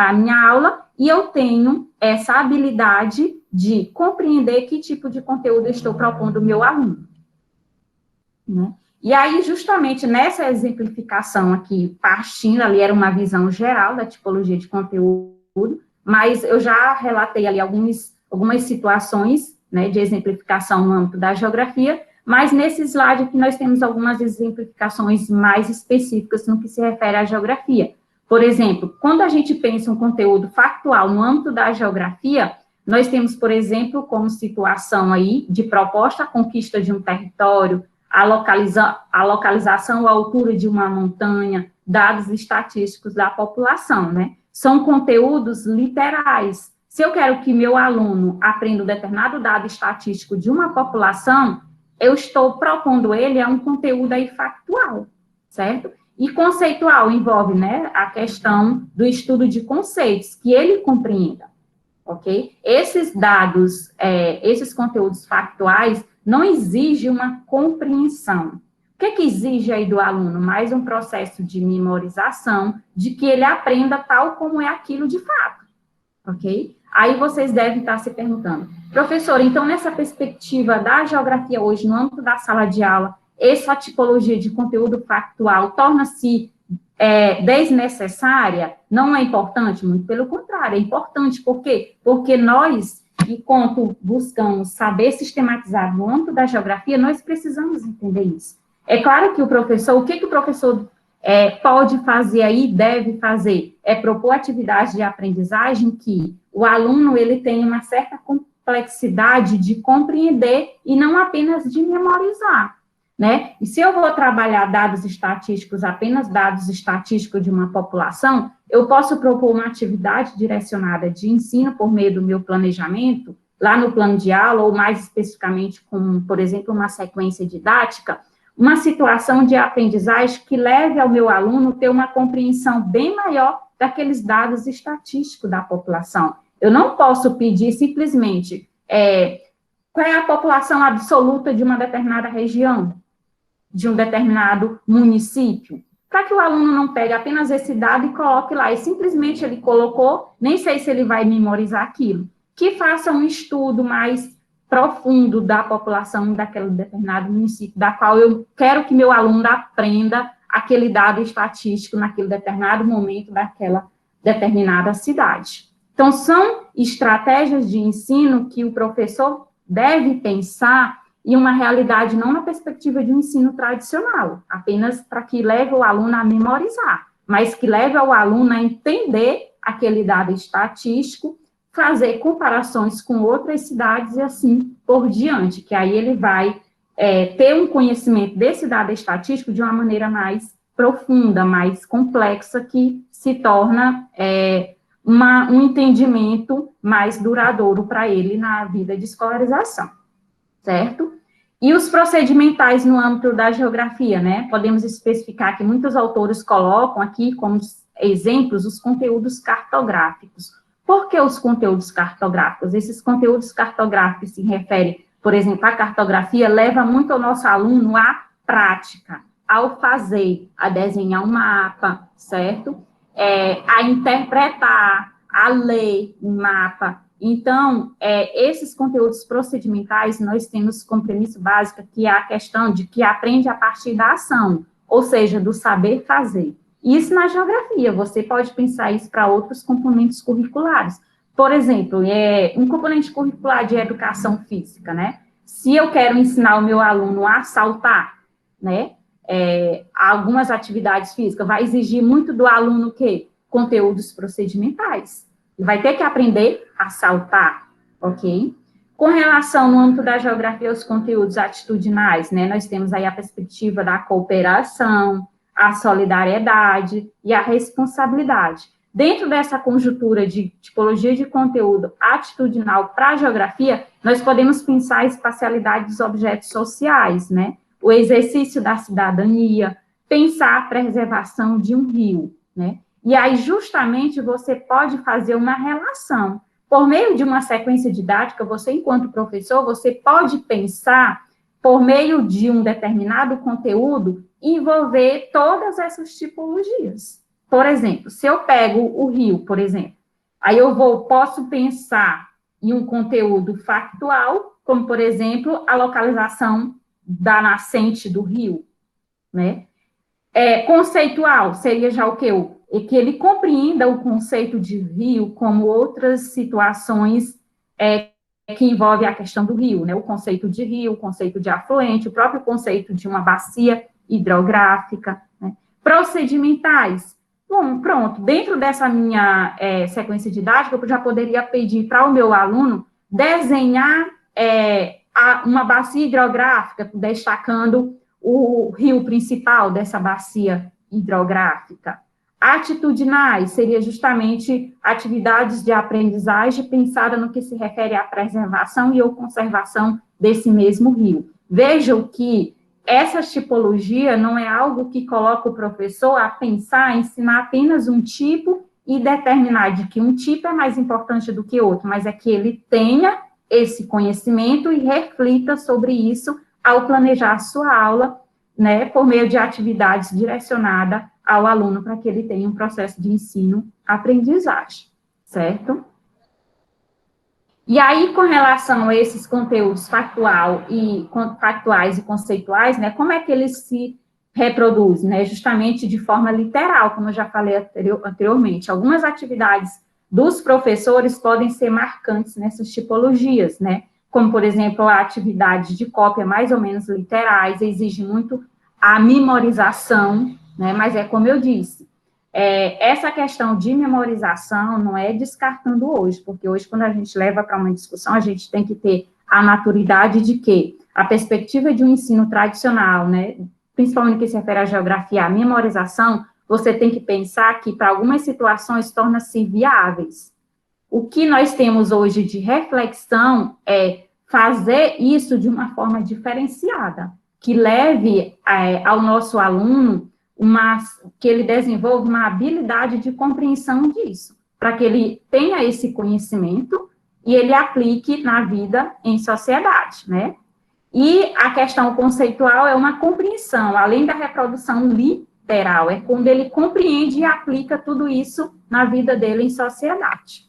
a minha aula e eu tenho essa habilidade de compreender que tipo de conteúdo eu estou propondo ao meu aluno, né? E aí, justamente nessa exemplificação aqui, partindo ali, era uma visão geral da tipologia de conteúdo, mas eu já relatei ali algumas situações, né, de exemplificação no âmbito da geografia, mas nesse slide aqui nós temos algumas exemplificações mais específicas no que se refere à geografia. Por exemplo, quando a gente pensa um conteúdo factual no âmbito da geografia, nós temos, por exemplo, como situação aí de proposta a conquista de um território, a localização, a altura de uma montanha, dados estatísticos da população, né? São conteúdos literais. Se eu quero que meu aluno aprenda um determinado dado estatístico de uma população, eu estou propondo ele a um conteúdo aí factual, certo? E conceitual envolve, né, a questão do estudo de conceitos, que ele compreenda, ok? Esses dados, esses conteúdos factuais não exigem uma compreensão. O que exige aí do aluno? Mais um processo de memorização, de que ele aprenda tal como é aquilo de fato, ok? Aí vocês devem estar se perguntando, professor, então nessa perspectiva da geografia hoje, no âmbito da sala de aula, essa tipologia de conteúdo factual torna-se desnecessária? Não é importante? Muito pelo contrário, é importante. Por quê? Porque nós, enquanto buscamos saber sistematizar no âmbito da geografia, nós precisamos entender isso. É claro que o professor, o que o professor pode fazer aí, deve fazer? É propor atividades de aprendizagem que o aluno ele tem uma certa complexidade de compreender e não apenas de memorizar, né? E se eu vou trabalhar dados estatísticos, apenas dados estatísticos de uma população, eu posso propor uma atividade direcionada de ensino por meio do meu planejamento, lá no plano de aula, ou mais especificamente com, por exemplo, uma sequência didática, uma situação de aprendizagem que leve ao meu aluno ter uma compreensão bem maior daqueles dados estatísticos da população. Eu não posso pedir simplesmente qual é a população absoluta de uma determinada região, de um determinado município, para que o aluno não pegue apenas esse dado e coloque lá, e simplesmente ele colocou, nem sei se ele vai memorizar aquilo, que faça um estudo mais profundo da população daquele determinado município, da qual eu quero que meu aluno aprenda aquele dado estatístico naquele determinado momento daquela determinada cidade. Então, são estratégias de ensino que o professor deve pensar em uma realidade não na perspectiva de um ensino tradicional, apenas para que leve o aluno a memorizar, mas que leve o aluno a entender aquele dado estatístico, fazer comparações com outras cidades e assim por diante, que aí ele vai ter um conhecimento desse dado estatístico de uma maneira mais profunda, mais complexa, que se torna um entendimento mais duradouro para ele na vida de escolarização, certo? E os procedimentais no âmbito da geografia, né? Podemos especificar que muitos autores colocam aqui como exemplos os conteúdos cartográficos. Por que os conteúdos cartográficos? Esses conteúdos cartográficos se referem, por exemplo, à cartografia, leva muito o nosso aluno à prática, ao fazer, a desenhar um mapa, certo? A interpretar, a ler um mapa. Então, esses conteúdos procedimentais, nós temos como premissa básica que é a questão de que aprende a partir da ação, ou seja, do saber fazer. Isso na geografia, você pode pensar isso para outros componentes curriculares. Por exemplo, um componente curricular de educação física, né? Se eu quero ensinar o meu aluno a saltar, né? Algumas atividades físicas, vai exigir muito do aluno o quê? Conteúdos procedimentais. Ele vai ter que aprender a saltar, ok? Com relação no âmbito da geografia aos conteúdos atitudinais, né? Nós temos aí a perspectiva da cooperação, a solidariedade e a responsabilidade. Dentro dessa conjuntura de tipologia de conteúdo atitudinal para a geografia, nós podemos pensar a espacialidade dos objetos sociais, né? O exercício da cidadania, pensar a preservação de um rio, né? E aí, justamente, você pode fazer uma relação. Por meio de uma sequência didática, você, enquanto professor, você pode pensar, por meio de um determinado conteúdo, envolver todas essas tipologias. Por exemplo, se eu pego o rio, por exemplo, aí posso pensar em um conteúdo factual, como, por exemplo, a localização da nascente do rio, né? Conceitual seria já o quê? Que ele compreenda o conceito de rio como outras situações que envolvem a questão do rio, né? O conceito de rio, o conceito de afluente, o próprio conceito de uma bacia hidrográfica, né? Procedimentais. Bom, pronto, dentro dessa minha sequência didática, eu já poderia pedir para o meu aluno desenhar uma bacia hidrográfica, destacando o rio principal dessa bacia hidrográfica. Atitudinais seria justamente atividades de aprendizagem pensada no que se refere à preservação e ou conservação desse mesmo rio. Vejam que essa tipologia não é algo que coloca o professor a pensar, a ensinar apenas um tipo e determinar de que um tipo é mais importante do que outro, mas é que ele tenha esse conhecimento e reflita sobre isso ao planejar a sua aula, né, por meio de atividades direcionadas ao aluno para que ele tenha um processo de ensino-aprendizagem, certo? E aí, com relação a esses conteúdos factuais e conceituais, né, como é que eles se reproduzem, né, justamente de forma literal, como eu já falei anteriormente. Algumas atividades dos professores podem ser marcantes nessas tipologias, né, como, por exemplo, a atividade de cópia mais ou menos literais, exige muito a memorização, né, mas como eu disse, essa questão de memorização não é descartando hoje, porque hoje, quando a gente leva para uma discussão, a gente tem que ter a maturidade de que a perspectiva de um ensino tradicional, né, principalmente no que se refere à geografia, a memorização, você tem que pensar que, para algumas situações, torna-se viáveis. O que nós temos hoje de reflexão é fazer isso de uma forma diferenciada, que leve ao nosso aluno que ele desenvolva uma habilidade de compreensão disso, para que ele tenha esse conhecimento e ele aplique na vida em sociedade, né? E a questão conceitual é uma compreensão, além da reprodução literal, é quando ele compreende e aplica tudo isso na vida dele em sociedade.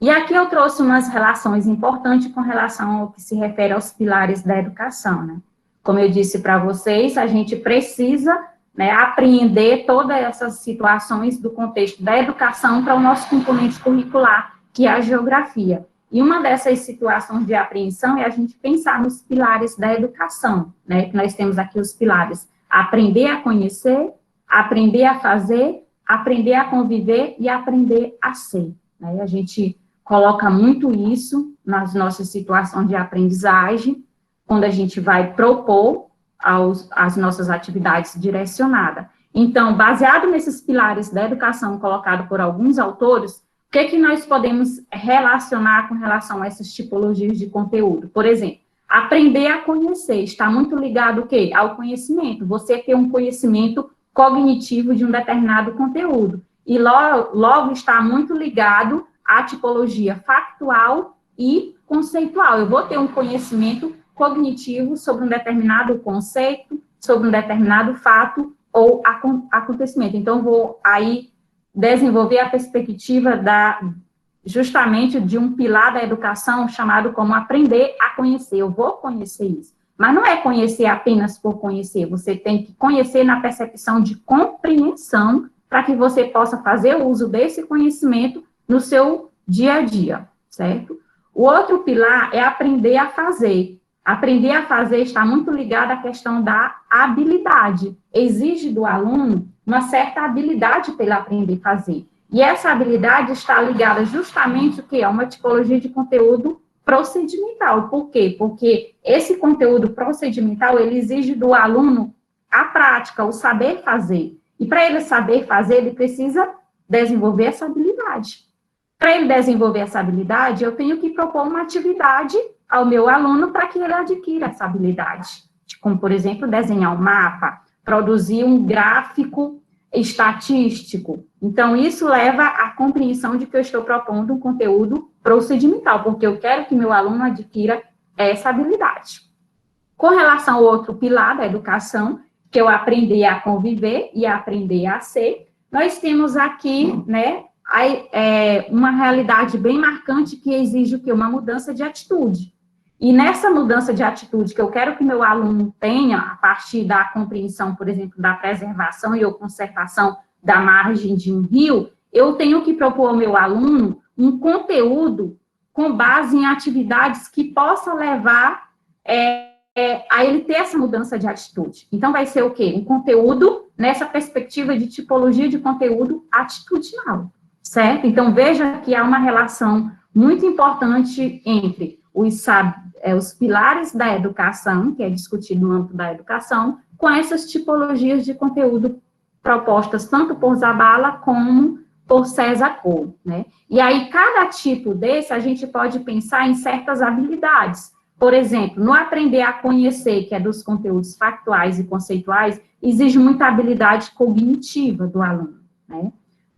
E aqui eu trouxe umas relações importantes com relação ao que se refere aos pilares da educação, né? Como eu disse para vocês, a gente precisa, né, apreender todas essas situações do contexto da educação para o nosso componente curricular, que é a geografia. E uma dessas situações de apreensão é a gente pensar nos pilares da educação, né? Que nós temos aqui os pilares: aprender a conhecer, aprender a fazer, aprender a conviver e aprender a ser, né? A gente coloca muito isso nas nossas situações de aprendizagem, quando a gente vai propor as nossas atividades direcionadas. Então, baseado nesses pilares da educação colocados por alguns autores, o que nós podemos relacionar com relação a essas tipologias de conteúdo? Por exemplo, aprender a conhecer está muito ligado o quê? Ao conhecimento. Você ter um conhecimento cognitivo de um determinado conteúdo. E logo está muito ligado à tipologia factual e conceitual. Eu vou ter um conhecimento cognitivo sobre um determinado conceito, sobre um determinado fato ou acontecimento. Então, vou aí desenvolver a perspectiva justamente de um pilar da educação chamado como aprender a conhecer. Eu vou conhecer isso. Mas não é conhecer apenas por conhecer, você tem que conhecer na percepção de compreensão para que você possa fazer uso desse conhecimento no seu dia a dia, certo? O outro pilar é aprender a fazer. Aprender a fazer está muito ligado à questão da habilidade. Exige do aluno uma certa habilidade para ele aprender a fazer. E essa habilidade está ligada justamente o que? A uma tipologia de conteúdo procedimental. Por quê? Porque esse conteúdo procedimental, ele exige do aluno a prática, o saber fazer. E para ele saber fazer, ele precisa desenvolver essa habilidade. Para ele desenvolver essa habilidade, eu tenho que propor uma atividade ao meu aluno para que ele adquira essa habilidade. Como, por exemplo, desenhar um mapa, produzir um gráfico estatístico. Então, isso leva à compreensão de que eu estou propondo um conteúdo procedimental, porque eu quero que meu aluno adquira essa habilidade. Com relação ao outro pilar da educação, que é o aprender a conviver e aprender a ser, nós temos aqui, né, uma realidade bem marcante que exige o quê? Uma mudança de atitude. E nessa mudança de atitude que eu quero que meu aluno tenha, a partir da compreensão, por exemplo, da preservação e ou conservação da margem de um rio, eu tenho que propor ao meu aluno um conteúdo com base em atividades que possa levar a ele ter essa mudança de atitude. Então, vai ser o quê? Um conteúdo nessa perspectiva de tipologia de conteúdo atitudinal, certo? Então, veja que há uma relação muito importante entre os pilares da educação, que é discutido no âmbito da educação, com essas tipologias de conteúdo propostas tanto por Zabala como por César Cole, né? E aí, cada tipo desse, a gente pode pensar em certas habilidades. Por exemplo, no aprender a conhecer, que é dos conteúdos factuais e conceituais, exige muita habilidade cognitiva do aluno, né?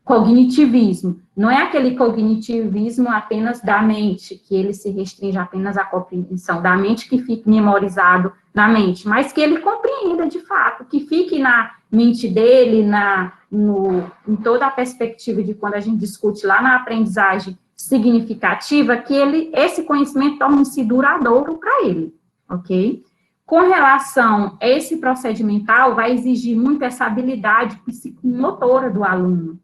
Cognitivismo, não é aquele cognitivismo apenas da mente, que ele se restringe apenas à compreensão da mente, que fique memorizado na mente, mas que ele compreenda de fato, que fique na mente dele, em toda a perspectiva de quando a gente discute lá na aprendizagem significativa, que esse conhecimento torne-se duradouro para ele, ok? Com relação a esse procedimental, vai exigir muito essa habilidade psicomotora do aluno.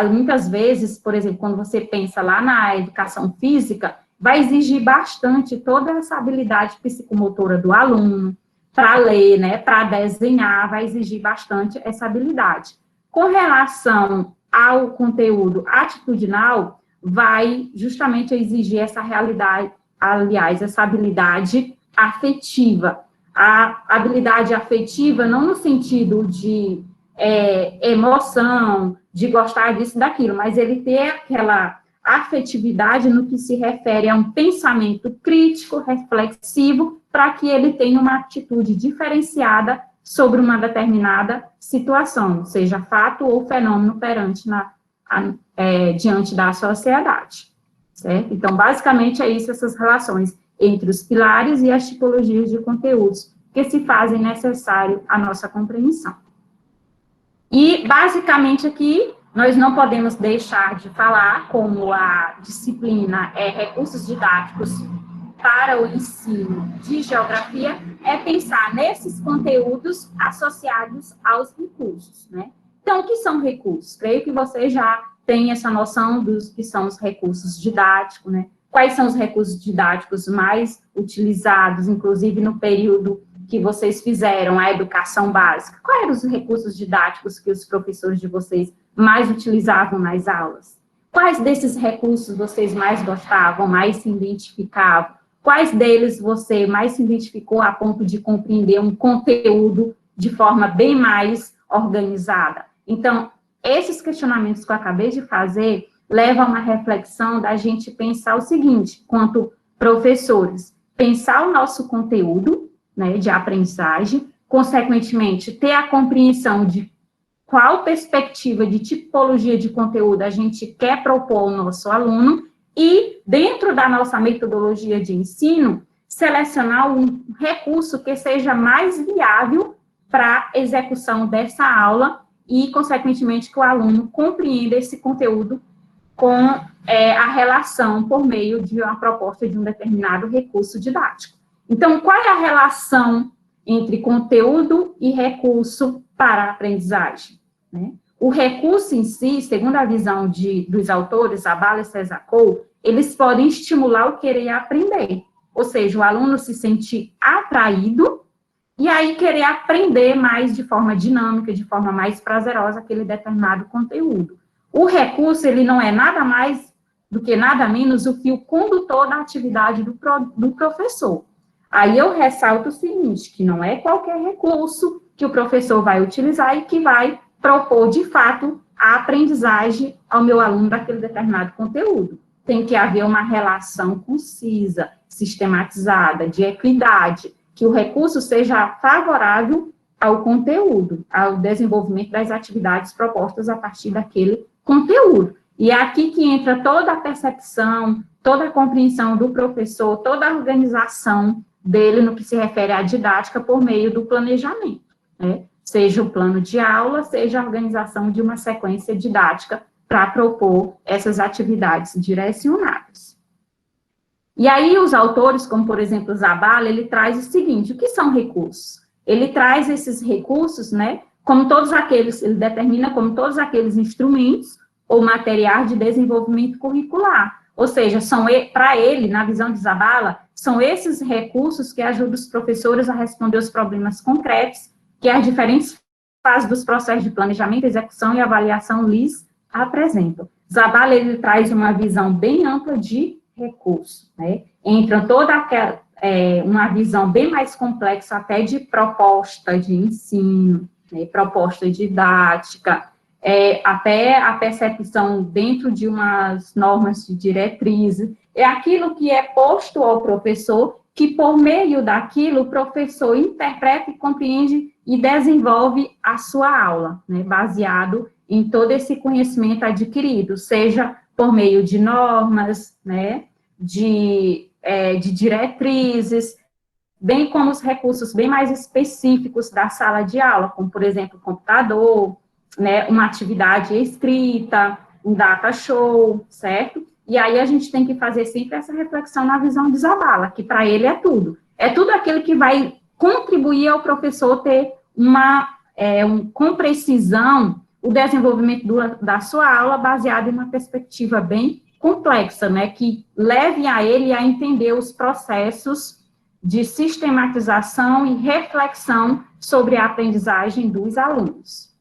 Muitas vezes, por exemplo, quando você pensa lá na educação física, vai exigir bastante toda essa habilidade psicomotora do aluno, para ler, né, para desenhar, vai exigir bastante essa habilidade. Com relação ao conteúdo atitudinal, vai justamente exigir essa realidade, aliás, essa habilidade afetiva. A habilidade afetiva, não no sentido de emoção, de gostar disso, daquilo, mas ele ter aquela afetividade no que se refere a um pensamento crítico, reflexivo, para que ele tenha uma atitude diferenciada sobre uma determinada situação, seja fato ou fenômeno diante da sociedade, certo? Então, basicamente, é isso, essas relações entre os pilares e as tipologias de conteúdos que se fazem necessário à nossa compreensão. E, basicamente, aqui, nós não podemos deixar de falar, como a disciplina recursos didáticos para o ensino de geografia, é pensar nesses conteúdos associados aos recursos, né? Então, o que são recursos? Creio que você já tem essa noção dos que são os recursos didáticos, né? Quais são os recursos didáticos mais utilizados, inclusive no período que vocês fizeram a educação básica? Quais eram os recursos didáticos que os professores de vocês mais utilizavam nas aulas? Quais desses recursos vocês mais gostavam, mais se identificavam? Quais deles você mais se identificou a ponto de compreender um conteúdo de forma bem mais organizada? Então, esses questionamentos que eu acabei de fazer levam a uma reflexão da gente pensar o seguinte, quanto professores, pensar o nosso conteúdo, né, de aprendizagem, consequentemente, ter a compreensão de qual perspectiva de tipologia de conteúdo a gente quer propor ao nosso aluno e, dentro da nossa metodologia de ensino, selecionar um recurso que seja mais viável para a execução dessa aula e, consequentemente, que o aluno compreenda esse conteúdo com a relação por meio de uma proposta de um determinado recurso didático. Então, qual é a relação entre conteúdo e recurso para a aprendizagem? Né? O recurso em si, segundo a visão dos autores, Zabala e Cesacol, eles podem estimular o querer aprender, ou seja, o aluno se sentir atraído e aí querer aprender mais de forma dinâmica, de forma mais prazerosa aquele determinado conteúdo. O recurso, ele não é nada mais do que nada menos do que o condutor da atividade do professor. Aí eu ressalto o seguinte, que não é qualquer recurso que o professor vai utilizar e que vai propor, de fato, a aprendizagem ao meu aluno daquele determinado conteúdo. Tem que haver uma relação concisa, sistematizada, de equidade, que o recurso seja favorável ao conteúdo, ao desenvolvimento das atividades propostas a partir daquele conteúdo. E é aqui que entra toda a percepção, toda a compreensão do professor, toda a organização dele no que se refere à didática por meio do planejamento, né? Seja o plano de aula, seja a organização de uma sequência didática para propor essas atividades direcionadas. E aí os autores, como por exemplo Zabala, ele traz o seguinte, o que são recursos? Ele traz esses recursos, né, como todos aqueles, ele determina como todos aqueles instrumentos ou materiais de desenvolvimento curricular. Ou seja, para ele, na visão de Zabala, são esses recursos que ajudam os professores a responder os problemas concretos que as diferentes fases dos processos de planejamento, execução e avaliação lhes apresentam. Zabala, ele traz uma visão bem ampla de recurso, né? Entra toda aquela, uma visão bem mais complexa até de proposta de ensino, né? Proposta didática, até a percepção dentro de umas normas de diretrizes, é aquilo que é posto ao professor, que por meio daquilo o professor interpreta e compreende e desenvolve a sua aula, né, baseado em todo esse conhecimento adquirido, seja por meio de normas, né, de diretrizes, bem como os recursos bem mais específicos da sala de aula, como, por exemplo, computador, né, uma atividade escrita, um data show, certo? E aí a gente tem que fazer sempre essa reflexão na visão de Zabala, que para ele é tudo. É tudo aquilo que vai contribuir ao professor ter com precisão o desenvolvimento da sua aula baseado em uma perspectiva bem complexa, né, que leve a ele a entender os processos de sistematização e reflexão sobre a aprendizagem dos alunos.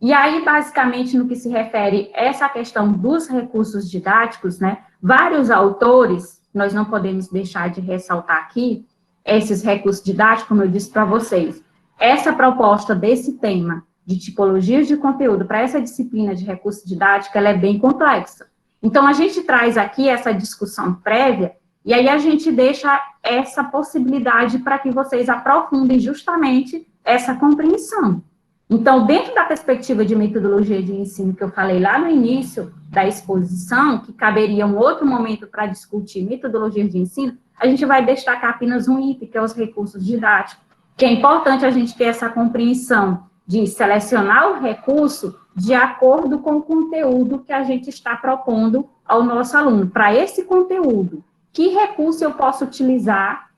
E aí, basicamente, no que se refere a essa questão dos recursos didáticos, né, vários autores, nós não podemos deixar de ressaltar aqui, esses recursos didáticos, como eu disse para vocês, essa proposta desse tema de tipologias de conteúdo para essa disciplina de recurso didático, ela é bem complexa. Então, a gente traz aqui essa discussão prévia, e aí a gente deixa essa possibilidade para que vocês aprofundem justamente essa compreensão. Então, dentro da perspectiva de metodologia de ensino que eu falei lá no início da exposição, que caberia um outro momento para discutir metodologia de ensino, a gente vai destacar apenas um item, que é os recursos didáticos, que é importante a gente ter essa compreensão de selecionar o recurso de acordo com o conteúdo que a gente está propondo ao nosso aluno. Para esse conteúdo, que recurso eu posso utilizar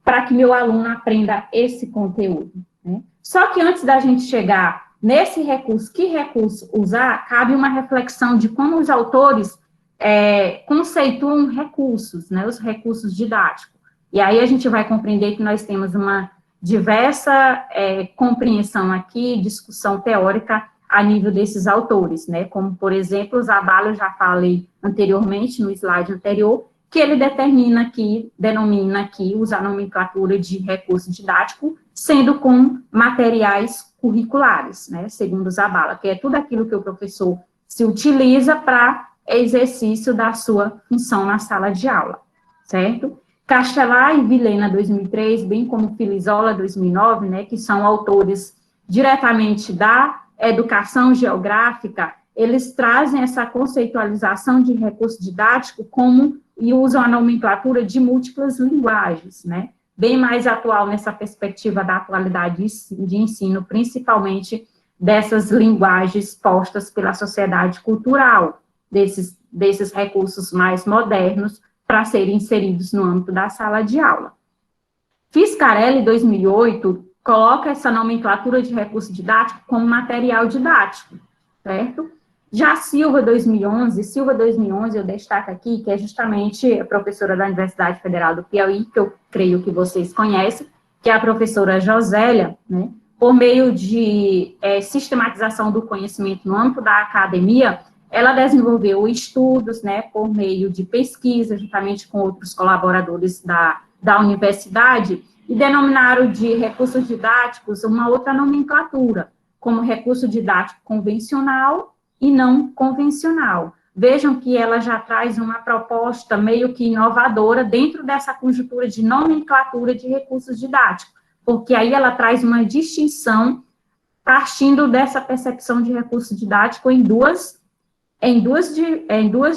para que meu aluno aprenda esse conteúdo, né? Só que antes da gente chegar nesse recurso, que recurso usar, cabe uma reflexão de como os autores conceituam recursos, né, os recursos didáticos. E aí a gente vai compreender que nós temos uma diversa compreensão aqui, discussão teórica a nível desses autores, né, como, por exemplo, o Zabala, eu já falei anteriormente, no slide anterior, que ele denomina aqui, usa a nomenclatura de recurso didático, sendo com materiais curriculares, né, segundo o Zabala, que é tudo aquilo que o professor se utiliza para exercício da sua função na sala de aula, certo? Castelar e Vilhena, 2003, bem como Filizola, 2009, né, que são autores diretamente da educação geográfica, eles trazem essa conceitualização de recurso didático e usam a nomenclatura de múltiplas linguagens, né, bem mais atual nessa perspectiva da atualidade de ensino, principalmente dessas linguagens postas pela sociedade cultural, desses recursos mais modernos, para serem inseridos no âmbito da sala de aula. Fiscarelli, 2008, coloca essa nomenclatura de recurso didático como material didático, certo? Já Silva, 2011, eu destaco aqui, que é justamente a professora da Universidade Federal do Piauí, que eu creio que vocês conhecem, que é a professora Josélia, né, por meio de sistematização do conhecimento no âmbito da academia, ela desenvolveu estudos, né, por meio de pesquisa, juntamente com outros colaboradores da universidade, e denominaram de recursos didáticos uma outra nomenclatura, como recurso didático convencional e não convencional. Vejam que ela já traz uma proposta meio que inovadora dentro dessa conjuntura de nomenclatura de recursos didáticos, porque aí ela traz uma distinção partindo dessa percepção de recurso didático em duas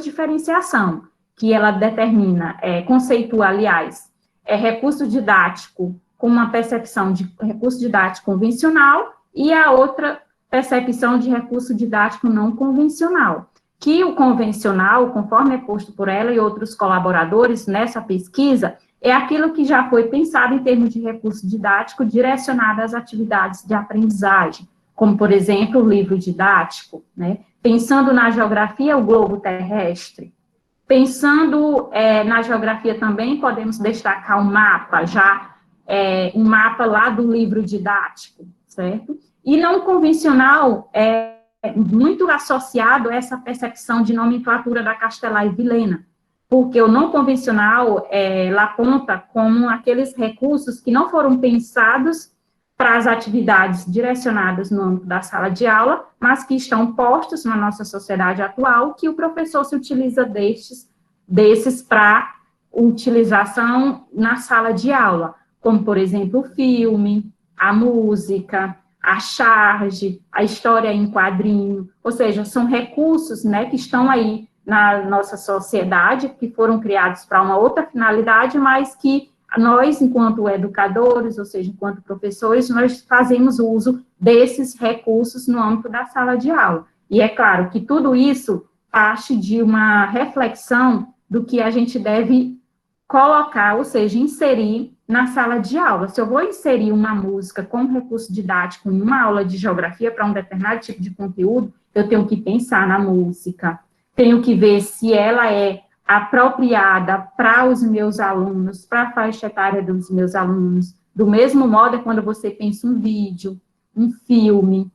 diferenciação, que ela determina, conceitua, aliás, recurso didático com uma percepção de recurso didático convencional e a outra percepção de recurso didático não convencional, que o convencional, conforme é posto por ela e outros colaboradores nessa pesquisa, é aquilo que já foi pensado em termos de recurso didático direcionado às atividades de aprendizagem, como, por exemplo, o livro didático, né? Pensando na geografia, o globo terrestre. Pensando na geografia também, podemos destacar um mapa, um mapa lá do livro didático, certo? E não convencional é muito associado a essa percepção de nomenclatura da Castelar e Vilhena, porque o não convencional, ela aponta como aqueles recursos que não foram pensados para as atividades direcionadas no âmbito da sala de aula, mas que estão postos na nossa sociedade atual, que o professor se utiliza desses para utilização na sala de aula, como, por exemplo, o filme, a música, a charge, a história em quadrinho, ou seja, são recursos, né, que estão aí na nossa sociedade, que foram criados para uma outra finalidade, mas que nós, enquanto educadores, ou seja, enquanto professores, nós fazemos uso desses recursos no âmbito da sala de aula. E é claro que tudo isso parte de uma reflexão do que a gente deve colocar, ou seja, inserir na sala de aula. Se eu vou inserir uma música como recurso didático em uma aula de geografia para um determinado tipo de conteúdo, eu tenho que pensar na música, tenho que ver se ela é apropriada para os meus alunos, para a faixa etária dos meus alunos. Do mesmo modo, é quando você pensa um vídeo, um filme,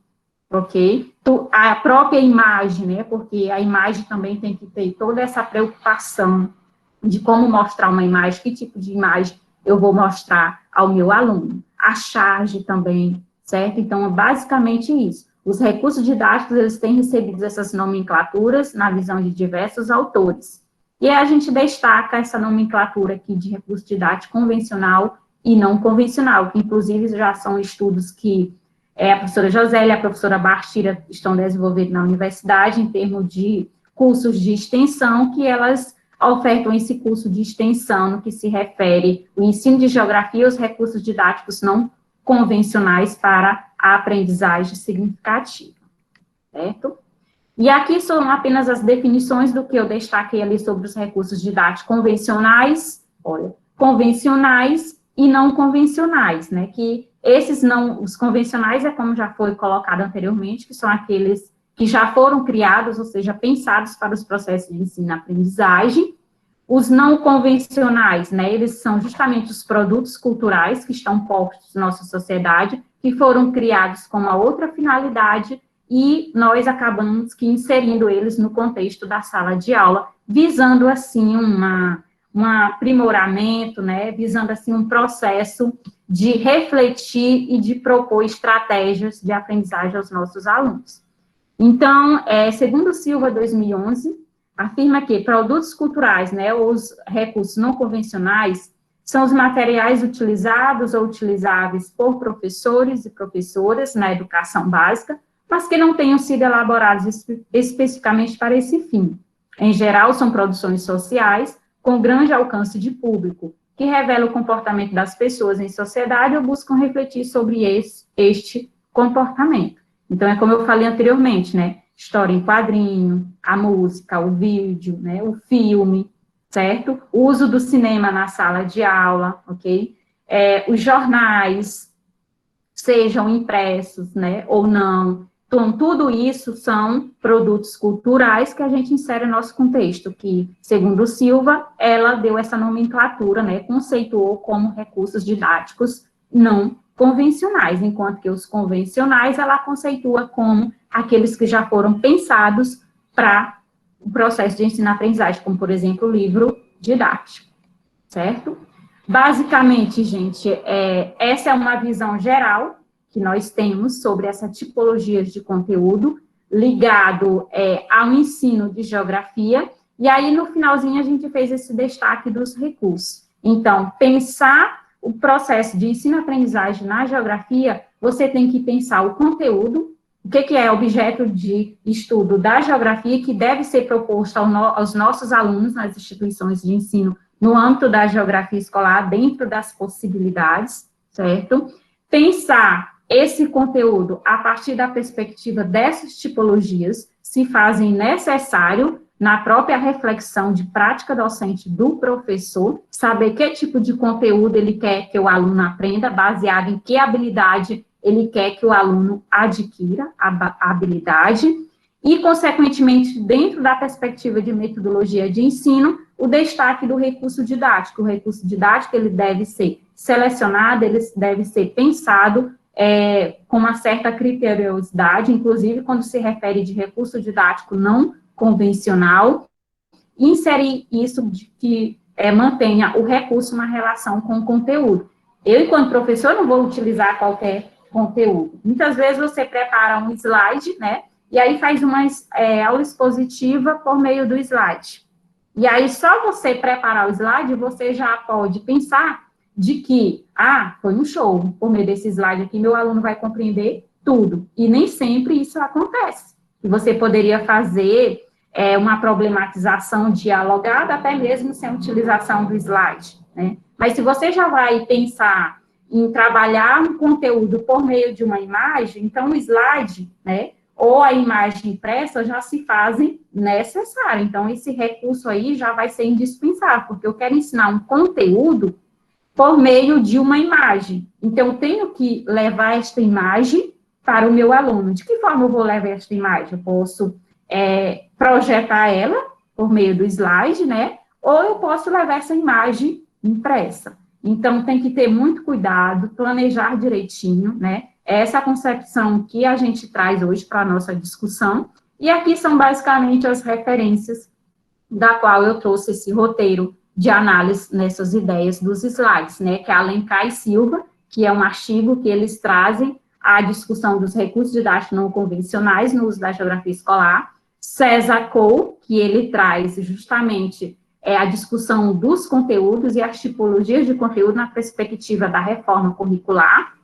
ok? A própria imagem, né? Porque a imagem também tem que ter toda essa preocupação de como mostrar uma imagem, que tipo de imagem eu vou mostrar ao meu aluno. A charge também, certo? Então, é basicamente isso. Os recursos didáticos, eles têm recebido essas nomenclaturas na visão de diversos autores. E aí a gente destaca essa nomenclatura aqui de recurso didático convencional e não convencional, que inclusive já são estudos que a professora Josélia e a professora Bastira estão desenvolvendo na universidade em termos de cursos de extensão, que elas ofertam esse curso de extensão no que se refere ao ensino de geografia e os recursos didáticos não convencionais para a aprendizagem significativa, certo? E aqui são apenas as definições do que eu destaquei ali sobre os recursos didáticos convencionais, convencionais e não convencionais, né, que esses não, os convencionais é como já foi colocado anteriormente, que são aqueles que já foram criados, ou seja, pensados para os processos de ensino e aprendizagem. Os não convencionais, né, eles são justamente os produtos culturais que estão postos na nossa sociedade, que foram criados com uma outra finalidade e nós acabamos que inserindo eles no contexto da sala de aula, visando, assim, um aprimoramento, né, visando, assim, um processo de refletir e de propor estratégias de aprendizagem aos nossos alunos. Então, segundo Silva, 2011, afirma que produtos culturais, né, ou os recursos não convencionais, são os materiais utilizados ou utilizáveis por professores e professoras na educação básica, mas que não tenham sido elaborados especificamente para esse fim. Em geral, são produções sociais, com grande alcance de público, que revelam o comportamento das pessoas em sociedade ou buscam refletir sobre este comportamento. Então, é como eu falei anteriormente, né? História em quadrinho, a música, o vídeo, né? O filme, certo? O uso do cinema na sala de aula, ok? Os jornais, sejam impressos, né? Ou não. Então, tudo isso são produtos culturais que a gente insere no nosso contexto, que, segundo Silva, ela deu essa nomenclatura, né? Conceituou como recursos didáticos não convencionais, enquanto que os convencionais ela conceitua como aqueles que já foram pensados para o processo de ensino-aprendizagem, como, por exemplo, o livro didático, certo? Basicamente, gente, essa é uma visão geral que nós temos sobre essa tipologia de conteúdo ligado ao ensino de geografia, e aí, no finalzinho, a gente fez esse destaque dos recursos. Então, pensar o processo de ensino-aprendizagem na geografia, você tem que pensar o conteúdo, o que é objeto de estudo da geografia, que deve ser proposto aos nossos alunos nas instituições de ensino no âmbito da geografia escolar, dentro das possibilidades, certo? Pensar esse conteúdo a partir da perspectiva dessas tipologias, se fazem necessário na própria reflexão de prática docente do professor, saber que tipo de conteúdo ele quer que o aluno aprenda, baseado em que habilidade ele quer que o aluno adquira a habilidade, e, consequentemente, dentro da perspectiva de metodologia de ensino, o destaque do recurso didático. O recurso didático, ele deve ser selecionado, ele deve ser pensado com uma certa criteriosidade, inclusive quando se refere de recurso didático não convencional, inserir isso de que mantenha o recurso uma relação com o conteúdo. Eu, enquanto professor, não vou utilizar qualquer conteúdo. Muitas vezes você prepara um slide, né, e aí faz uma aula expositiva por meio do slide. E aí, só você preparar o slide, você já pode pensar de que, foi um show, por meio desse slide aqui, meu aluno vai compreender tudo. E nem sempre isso acontece. E você poderia fazer uma problematização dialogada, até mesmo sem utilização do slide, né? Mas se você já vai pensar em trabalhar um conteúdo por meio de uma imagem, então o slide, né, ou a imagem impressa já se fazem necessárias. Então, esse recurso aí já vai ser indispensável, porque eu quero ensinar um conteúdo por meio de uma imagem. Então, eu tenho que levar esta imagem para o meu aluno. De que forma eu vou levar esta imagem? Eu posso projetar ela por meio do slide, né? Ou eu posso levar essa imagem impressa. Então, tem que ter muito cuidado, planejar direitinho, né? Essa é a concepção que a gente traz hoje para a nossa discussão. E aqui são basicamente as referências da qual eu trouxe esse roteiro de análise nessas ideias dos slides, né? Que é Alencar e Silva, que é um artigo que eles trazem a discussão dos recursos didáticos não convencionais no uso da geografia escolar. César Cole, que ele traz justamente a discussão dos conteúdos e as tipologias de conteúdo na perspectiva da reforma curricular.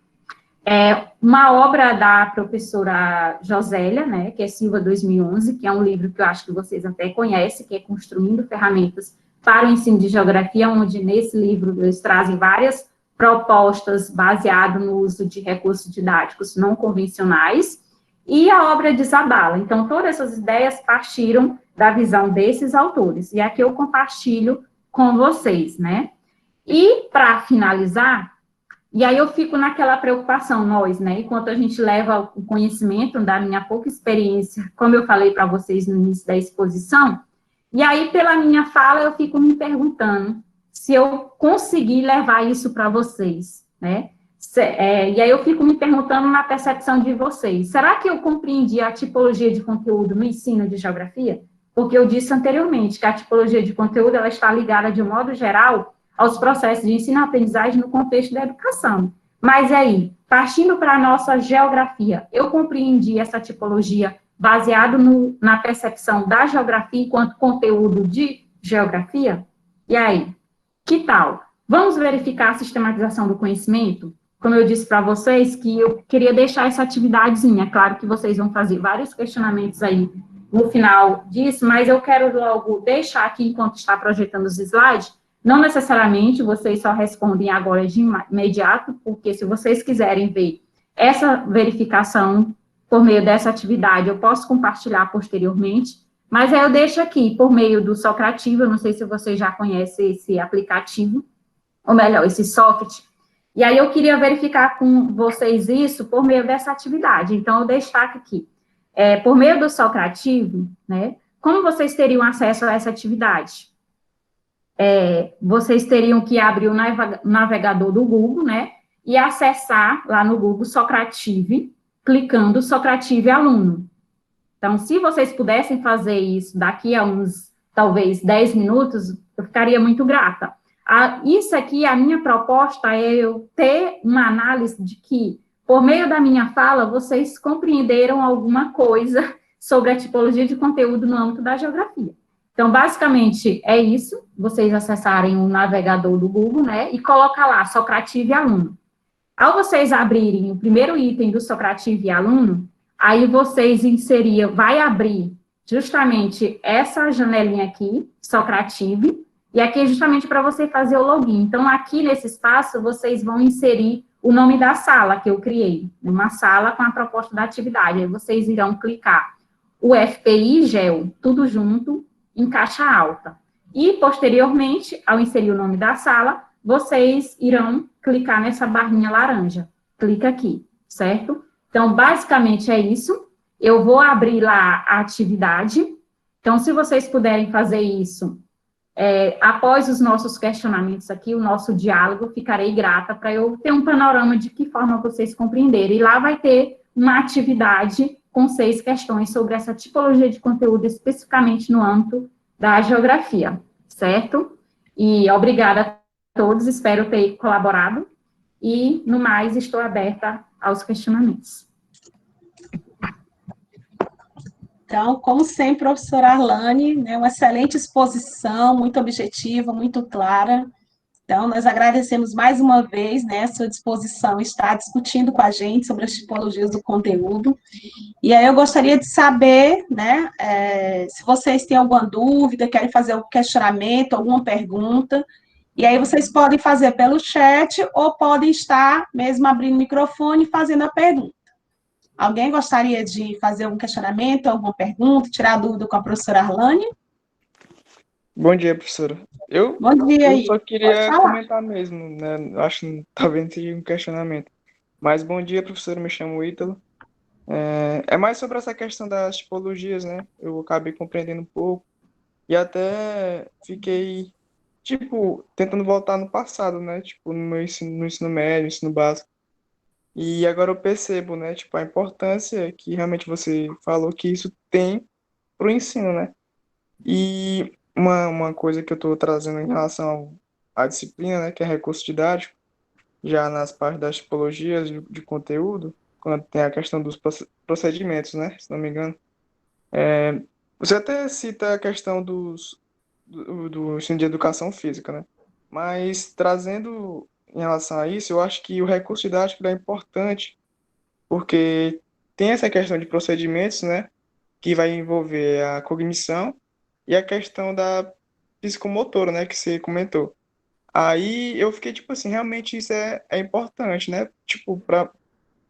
Uma obra da professora Josélia, né, que é Silva 2011, que é um livro que eu acho que vocês até conhecem, que é Construindo Ferramentas para o Ensino de Geografia, onde nesse livro eles trazem várias propostas baseadas no uso de recursos didáticos não convencionais, e a obra de Zabala. Então, todas essas ideias partiram da visão desses autores, e aqui eu compartilho com vocês, né? E, para finalizar, e aí eu fico naquela preocupação, nós, né, enquanto a gente leva o conhecimento da minha pouca experiência, como eu falei para vocês no início da exposição, e aí pela minha fala eu fico me perguntando se eu conseguir levar isso para vocês, né? E aí eu fico me perguntando na percepção de vocês, será que eu compreendi a tipologia de conteúdo no ensino de geografia? Porque eu disse anteriormente que a tipologia de conteúdo ela está ligada, de um modo geral, aos processos de ensino-aprendizagem no contexto da educação. Mas aí, partindo para a nossa geografia, eu compreendi essa tipologia baseado na percepção da geografia enquanto conteúdo de geografia? E aí, que tal? Vamos verificar a sistematização do conhecimento? Como eu disse para vocês, que eu queria deixar essa atividadezinha. É claro que vocês vão fazer vários questionamentos aí no final disso, mas eu quero logo deixar aqui, enquanto está projetando os slides, não necessariamente vocês só respondem agora de imediato, porque se vocês quiserem ver essa verificação por meio dessa atividade, eu posso compartilhar posteriormente, mas aí eu deixo aqui por meio do Socrativo, eu não sei se vocês já conhecem esse aplicativo, ou melhor, esse software, e aí eu queria verificar com vocês isso por meio dessa atividade. Então, eu destaco aqui, por meio do Socrativo, né, como vocês teriam acesso a essa atividade? Vocês teriam que abrir o navegador do Google, né, e acessar lá no Google Socrative, clicando Socrative Aluno. Então, se vocês pudessem fazer isso daqui a uns, talvez, 10 minutos, eu ficaria muito grata. Isso aqui, a minha proposta é eu ter uma análise de que, por meio da minha fala, vocês compreenderam alguma coisa sobre a tipologia de conteúdo no âmbito da geografia. Então, basicamente, é isso, vocês acessarem o navegador do Google, né, e colocar lá, Socrative Aluno. Ao vocês abrirem o primeiro item do Socrative Aluno, aí vocês vai abrir justamente essa janelinha aqui, Socrative, e aqui é justamente para você fazer o login. Então, aqui nesse espaço, vocês vão inserir o nome da sala que eu criei, uma sala com a proposta da atividade. Aí vocês irão clicar o FPI GEO, tudo junto, em caixa alta. E, posteriormente, ao inserir o nome da sala, vocês irão clicar nessa barrinha laranja. Clica aqui, certo? Então, basicamente é isso. Eu vou abrir lá a atividade. Então, se vocês puderem fazer isso, após os nossos questionamentos aqui, o nosso diálogo, ficarei grata para eu ter um panorama de que forma vocês compreenderem. E lá vai ter uma atividade com 6 questões sobre essa tipologia de conteúdo, especificamente no âmbito da geografia, certo? E obrigada a todos, espero ter colaborado. E, no mais, estou aberta aos questionamentos. Então, como sempre, professora Arlane, né, uma excelente exposição, muito objetiva, muito clara. Então, nós agradecemos mais uma vez, né, a sua disposição, estar discutindo com a gente sobre as tipologias do conteúdo. E aí eu gostaria de saber, né, se vocês têm alguma dúvida, querem fazer algum questionamento, alguma pergunta, e aí vocês podem fazer pelo chat ou podem estar mesmo abrindo o microfone e fazendo a pergunta. Alguém gostaria de fazer algum questionamento, alguma pergunta, tirar dúvida com a professora Arlane? Bom dia, professora. Bom dia Eu aí. só Pode queria falar. comentar mesmo, né? Eu acho que talvez seja um questionamento. Mas bom dia, professora. Me chamo Ítalo. É mais sobre essa questão das tipologias, né? Eu acabei compreendendo um pouco e até fiquei, tipo, tentando voltar no passado, né? Tipo, no ensino médio, ensino básico. E agora eu percebo, né? Tipo, a importância que realmente você falou que isso tem para o ensino, né? E uma coisa que eu estou trazendo em relação à disciplina, né, que é recurso didático, já nas partes das tipologias de conteúdo, quando tem a questão dos procedimentos, né, se não me engano. Você até cita a questão do ensino de educação física, né? Mas trazendo em relação a isso, eu acho que o recurso didático é importante, porque tem essa questão de procedimentos, né, que vai envolver a cognição e a questão da psicomotora, né, que você comentou. Aí eu fiquei tipo assim, realmente isso é importante, né? Tipo, para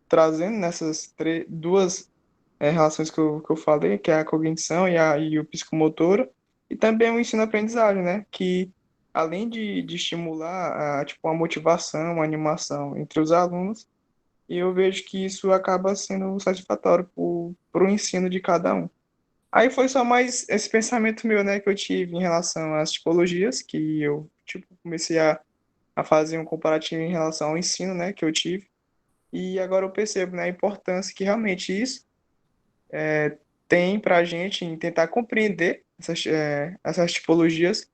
trazendo nessas duas relações que eu falei, que é a cognição e o psicomotora, e também o ensino-aprendizagem, né? Que além de estimular tipo, a motivação, a animação entre os alunos, e eu vejo que isso acaba sendo satisfatório para o ensino de cada um. Aí foi só mais esse pensamento meu, né, que eu tive em relação às tipologias, que eu, tipo, comecei a fazer um comparativo em relação ao ensino, né, que eu tive. e agora eu percebo, né, a importância que realmente isso tem para a gente em tentar compreender essas tipologias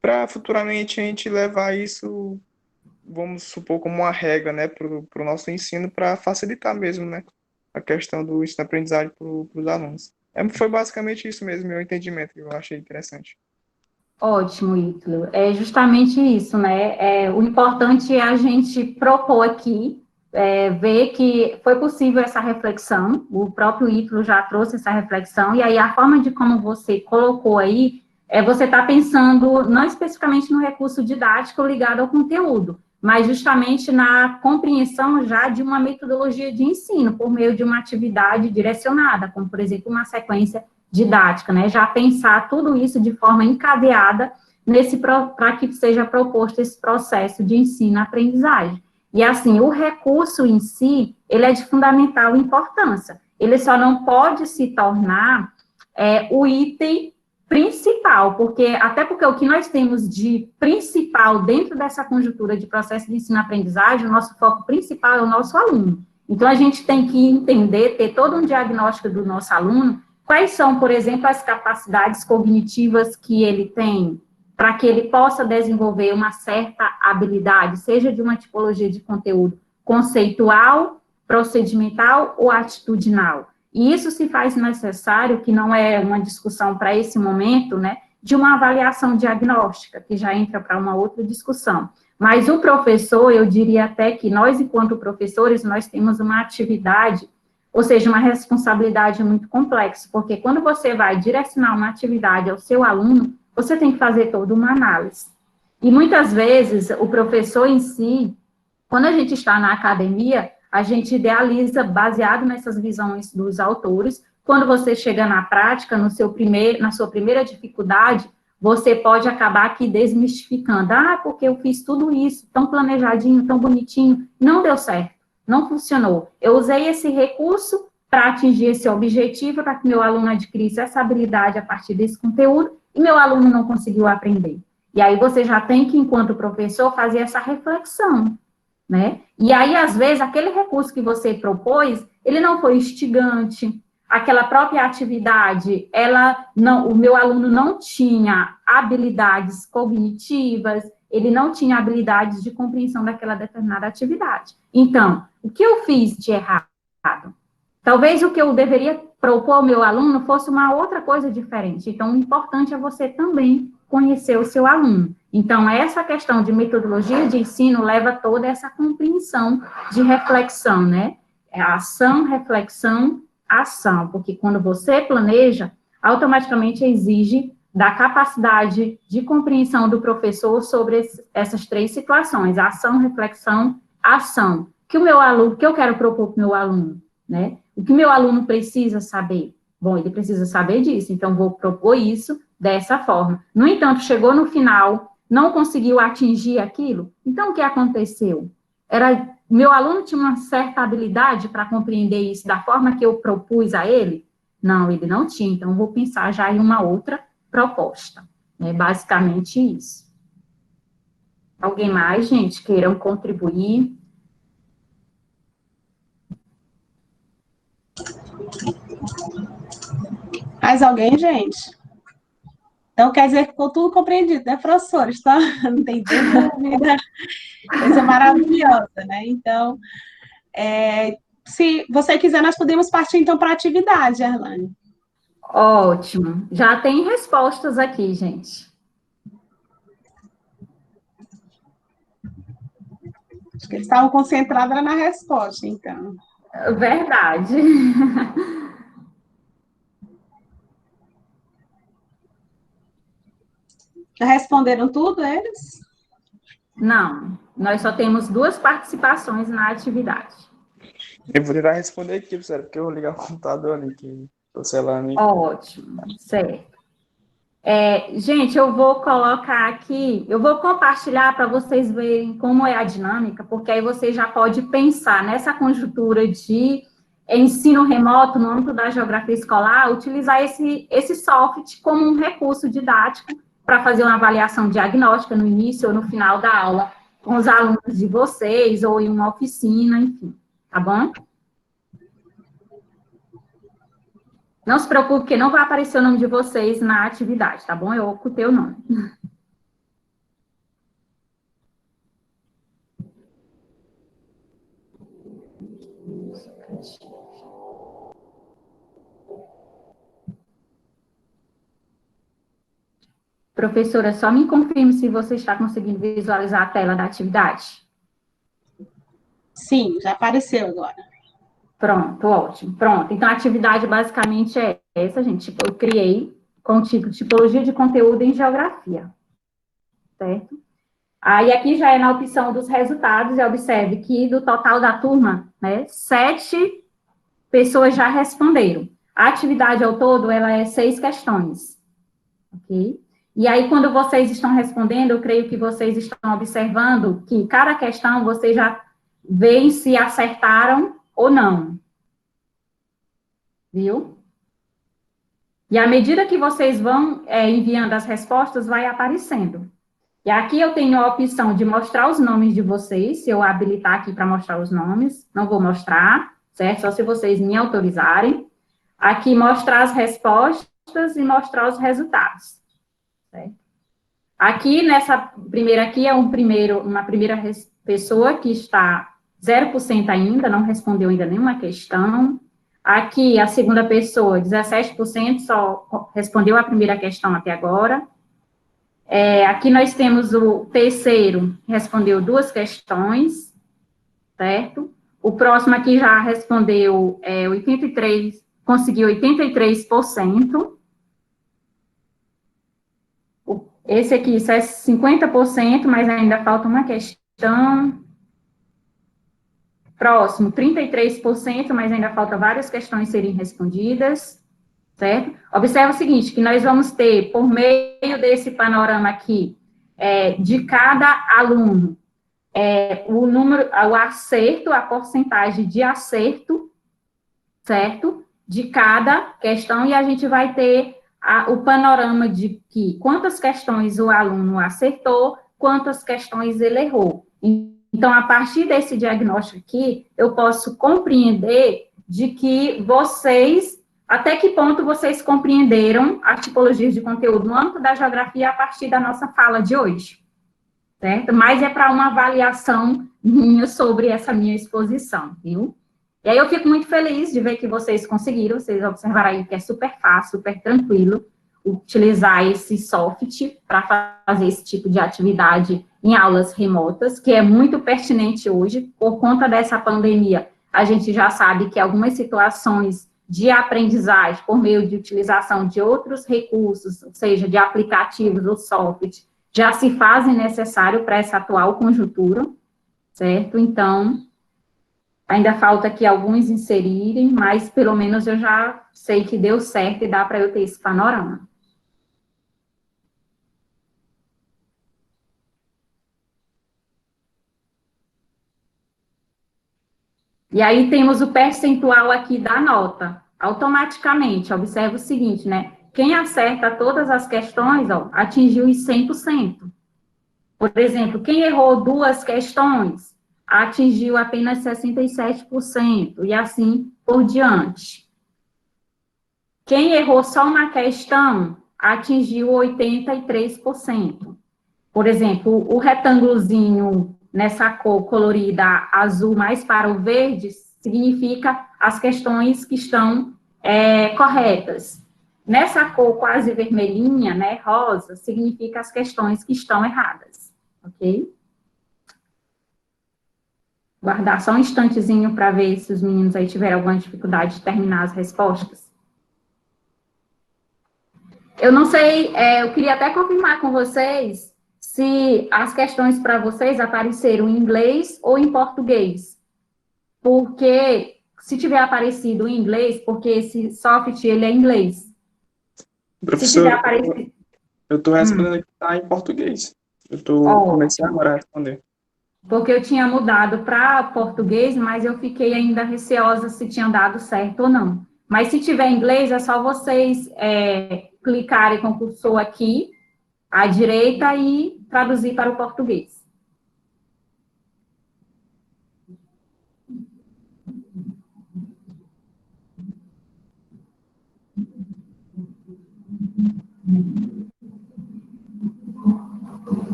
para futuramente a gente levar isso, vamos supor, como uma regra, né, para o nosso ensino, para facilitar mesmo, né, a questão do ensino-aprendizagem para os alunos. Foi basicamente isso mesmo, meu entendimento, que eu achei interessante. Ótimo, Ítalo. É justamente isso, né? O importante é a gente propor aqui, ver que foi possível essa reflexão, o próprio Ítalo já trouxe essa reflexão, e aí a forma de como você colocou aí, você está pensando não especificamente no recurso didático ligado ao conteúdo, mas justamente na compreensão já de uma metodologia de ensino, por meio de uma atividade direcionada, como, por exemplo, uma sequência didática, né? Já pensar tudo isso de forma encadeada para que seja proposto esse processo de ensino-aprendizagem. E assim, o recurso em si, ele é de fundamental importância. Ele só não pode se tornar o item principal, até porque o que nós temos de principal dentro dessa conjuntura de processo de ensino-aprendizagem, o nosso foco principal é o nosso aluno. Então, a gente tem que entender, ter todo um diagnóstico do nosso aluno. Quais são, por exemplo, as capacidades cognitivas que ele tem para que ele possa desenvolver uma certa habilidade, seja de uma tipologia de conteúdo conceitual, procedimental ou atitudinal? E isso se faz necessário, que não é uma discussão para esse momento, né, de uma avaliação diagnóstica, que já entra para uma outra discussão. Mas o professor, eu diria até que nós, enquanto professores, nós temos uma atividade, ou seja, uma responsabilidade muito complexa, porque quando você vai direcionar uma atividade ao seu aluno, você tem que fazer toda uma análise. E muitas vezes, o professor em si, quando a gente está na academia, a gente idealiza baseado nessas visões dos autores. Quando você chega na prática, na sua primeira dificuldade, você pode acabar aqui desmistificando. Porque eu fiz tudo isso, tão planejadinho, tão bonitinho, não deu certo, não funcionou. Eu usei esse recurso para atingir esse objetivo, para que meu aluno adquirisse essa habilidade a partir desse conteúdo, e meu aluno não conseguiu aprender. E aí você já tem que, enquanto professor, fazer essa reflexão, né? E aí, às vezes, aquele recurso que você propôs, ele não foi instigante, aquela própria atividade, o meu aluno não tinha habilidades cognitivas, ele não tinha habilidades de compreensão daquela determinada atividade. Então, o que eu fiz de errado? Talvez o que eu deveria propor ao meu aluno fosse uma outra coisa diferente. Então, o importante é você também conhecer o seu aluno. Então, essa questão de metodologia de ensino leva toda essa compreensão de reflexão, né? É ação, reflexão, ação. Porque quando você planeja, automaticamente exige da capacidade de compreensão do professor sobre essas três situações: ação, reflexão, ação. O que eu quero propor para o meu aluno, né? O que meu aluno precisa saber? Bom, ele precisa saber disso, então vou propor isso dessa forma. No entanto, chegou no final, não conseguiu atingir aquilo, então o que aconteceu? Meu aluno tinha uma certa habilidade para compreender isso da forma que eu propus a ele? Não, ele não tinha, então vou pensar já em uma outra proposta. É basicamente isso. Alguém mais, gente, queiram contribuir? Mais alguém, gente? Então, quer dizer que ficou tudo compreendido, né, professores? Tá? Não tem dúvida. Coisa maravilhosa, né? Então, se você quiser, nós podemos partir, então, para a atividade, Arlane. Ótimo. Já tem respostas aqui, gente. Acho que eles estavam concentrados na resposta, então. Verdade. Já responderam tudo, eles? Não, nós só temos 2 participações na atividade. Eu vou tentar responder aqui, professora, porque eu vou ligar o computador ali, que estou selando. Ótimo, certo. Gente, eu vou colocar aqui, eu vou compartilhar para vocês verem como é a dinâmica, porque aí você já pode pensar nessa conjuntura de ensino remoto no âmbito da geografia escolar, utilizar esse software como um recurso didático para fazer uma avaliação diagnóstica no início ou no final da aula com os alunos de vocês, ou em uma oficina, enfim. tá bom? Não se preocupe, que não vai aparecer o nome de vocês na atividade, tá bom? Eu ocultei o nome. Professora, só me confirme se você está conseguindo visualizar a tela da atividade. Sim, já apareceu agora. Pronto, ótimo. Pronto. Então, a atividade basicamente é essa, gente. Tipo, eu criei com o tipo tipologia de conteúdo em geografia. Certo? Aí, aqui já é na opção dos resultados, e observe que do total da turma, né, 7 pessoas já responderam. A atividade ao todo, ela é 6 questões. Ok? E aí, quando vocês estão respondendo, eu creio que vocês estão observando que em cada questão vocês já veem se acertaram ou não. Viu? E à medida que vocês vão enviando as respostas, vai aparecendo. E aqui eu tenho a opção de mostrar os nomes de vocês, se eu habilitar aqui para mostrar os nomes, não vou mostrar, certo? Só se vocês me autorizarem. Aqui, mostrar as respostas e mostrar os resultados, certo? Aqui, nessa primeira aqui, é uma primeira pessoa que está 0% ainda, não respondeu ainda nenhuma questão. Aqui, a segunda pessoa, 17%, só respondeu a primeira questão até agora. Aqui nós temos o terceiro, que respondeu 2 questões, certo? O próximo aqui já respondeu 83%, conseguiu 83%. Esse aqui, isso é 50%, mas ainda falta uma questão. Próximo, 33%, mas ainda falta várias questões serem respondidas, certo? Observe o seguinte, que nós vamos ter, por meio desse panorama aqui, de cada aluno, o acerto, a porcentagem de acerto, certo? De cada questão, e a gente vai ter o panorama de que quantas questões o aluno acertou, quantas questões ele errou. Então, a partir desse diagnóstico aqui, eu posso compreender de que vocês, até que ponto vocês compreenderam as tipologias de conteúdo no âmbito da geografia a partir da nossa fala de hoje, certo? Mas é para uma avaliação minha sobre essa minha exposição, viu? E aí eu fico muito feliz de ver que vocês conseguiram, vocês observaram aí que é super fácil, super tranquilo utilizar esse software para fazer esse tipo de atividade em aulas remotas, que é muito pertinente hoje, por conta dessa pandemia. A gente já sabe que algumas situações de aprendizagem, por meio de utilização de outros recursos, ou seja, de aplicativos ou software, já se fazem necessário para essa atual conjuntura, certo? Então, ainda falta aqui alguns inserirem, mas pelo menos eu já sei que deu certo e dá para eu ter esse panorama. E aí temos o percentual aqui da nota. Automaticamente, observa o seguinte, né? Quem acerta todas as questões, ó, atingiu os 100%. Por exemplo, quem errou 2 questões, atingiu apenas 67%, e assim por diante. Quem errou só uma questão, atingiu 83%. Por exemplo, o retângulozinho nessa cor colorida azul mais para o verde, significa as questões que estão corretas. Nessa cor quase vermelhinha, né, rosa, significa as questões que estão erradas, ok? Guardar só um instantezinho para ver se os meninos aí tiveram alguma dificuldade de terminar as respostas. Eu não sei, eu queria até confirmar com vocês se as questões para vocês apareceram em inglês ou em português. Porque, se tiver aparecido em inglês, porque esse software, ele é em inglês. Professor, Se tiver aparecido... eu estou respondendo aqui, tá em português. Comecei agora a responder. Porque eu tinha mudado para português, mas eu fiquei ainda receosa se tinha dado certo ou não. Mas se tiver em inglês, é só vocês clicarem com o cursor aqui, à direita, e traduzir para o português.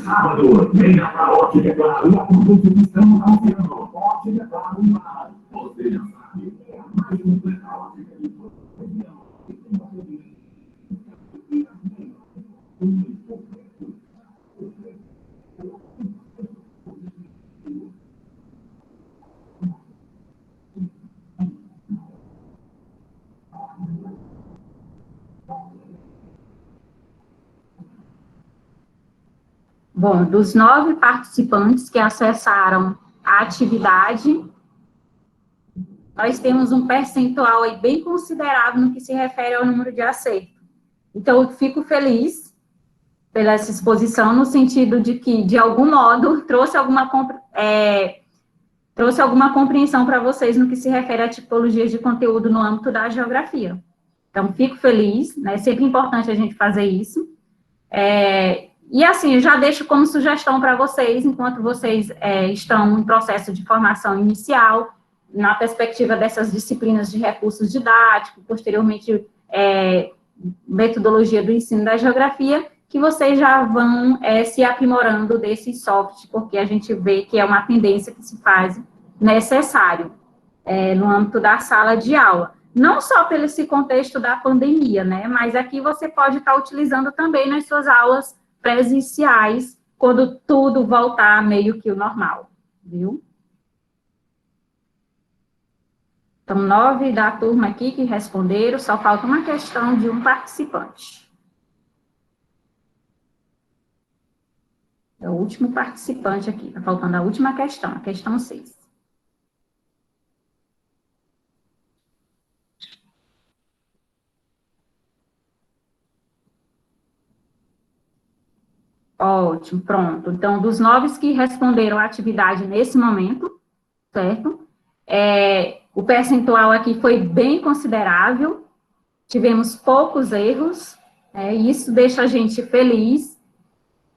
Sábado, venha para a Ótica Claro, a produto que estamos anunciando. Ótica Claro, você já sabe, é a mais completa ótica de toda a região. Bom, dos 9 participantes que acessaram a atividade, nós temos um percentual aí bem considerável no que se refere ao número de acerto. Então, eu fico feliz pela essa exposição, no sentido de que, de algum modo, trouxe alguma compreensão para vocês no que se refere a tipologias de conteúdo no âmbito da geografia. Então, fico feliz, né? É sempre importante a gente fazer isso. E assim, eu já deixo como sugestão para vocês, enquanto vocês estão em processo de formação inicial, na perspectiva dessas disciplinas de recursos didáticos, posteriormente, metodologia do ensino da geografia, que vocês já vão se aprimorando desse soft, porque a gente vê que é uma tendência que se faz necessário no âmbito da sala de aula. Não só pelo esse contexto da pandemia, né, mas aqui você pode estar utilizando também nas suas aulas presenciais, quando tudo voltar meio que o normal, viu? Então, 9 da turma aqui que responderam, só falta uma questão de um participante. É o último participante aqui, está faltando a última questão, a questão 6. Ótimo, pronto. Então, dos 9 que responderam a atividade nesse momento, certo? O percentual aqui foi bem considerável, tivemos poucos erros, e isso deixa a gente feliz.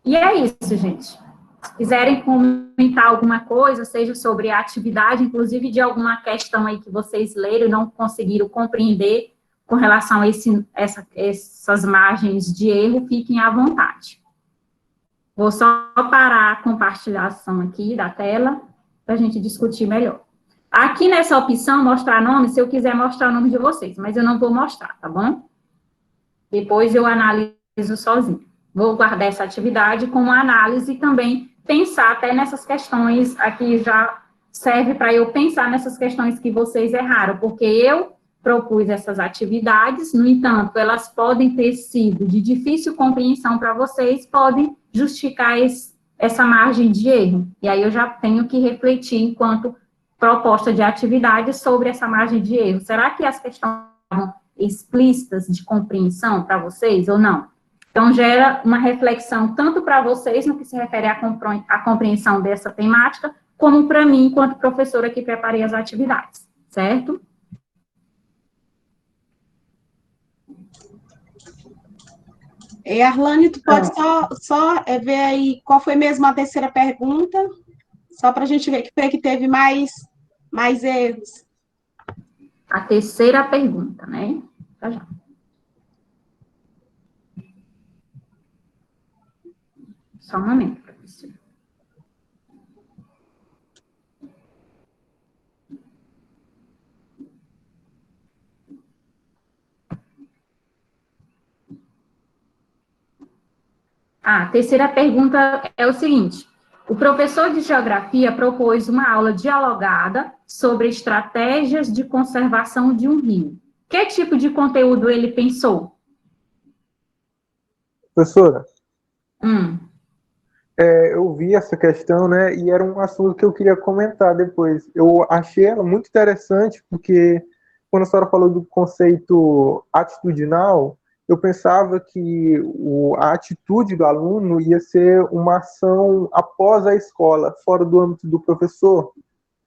E é isso, gente. Se quiserem comentar alguma coisa, seja sobre a atividade, inclusive de alguma questão aí que vocês leram e não conseguiram compreender com relação a essas margens de erro, fiquem à vontade. Vou só parar a compartilhação aqui da tela, para a gente discutir melhor. Aqui nessa opção, mostrar nome, se eu quiser mostrar o nome de vocês, mas eu não vou mostrar, tá bom? Depois eu analiso sozinho. Vou guardar essa atividade como análise e também pensar até nessas questões, aqui já serve para eu pensar nessas questões que vocês erraram, porque eu propus essas atividades, no entanto, elas podem ter sido de difícil compreensão para vocês, podem justificar essa margem de erro. E aí eu já tenho que refletir enquanto proposta de atividade sobre essa margem de erro. Será que as questões estavam explícitas de compreensão para vocês ou não? Então, gera uma reflexão tanto para vocês, no que se refere à compreensão dessa temática, como para mim, enquanto professora que preparei as atividades, certo? E Arlane, tu pode só ver aí qual foi mesmo a terceira pergunta, só para a gente ver que foi que teve mais erros. A terceira pergunta, né? Tá já. Só um momento, professor. A terceira pergunta é o seguinte: o professor de geografia propôs uma aula dialogada sobre estratégias de conservação de um rio. Que tipo de conteúdo ele pensou? Professora, eu vi essa questão, né, e era um assunto que eu queria comentar depois. Eu achei ela muito interessante, porque quando a senhora falou do conceito atitudinal, eu pensava que a atitude do aluno ia ser uma ação após a escola, fora do âmbito do professor,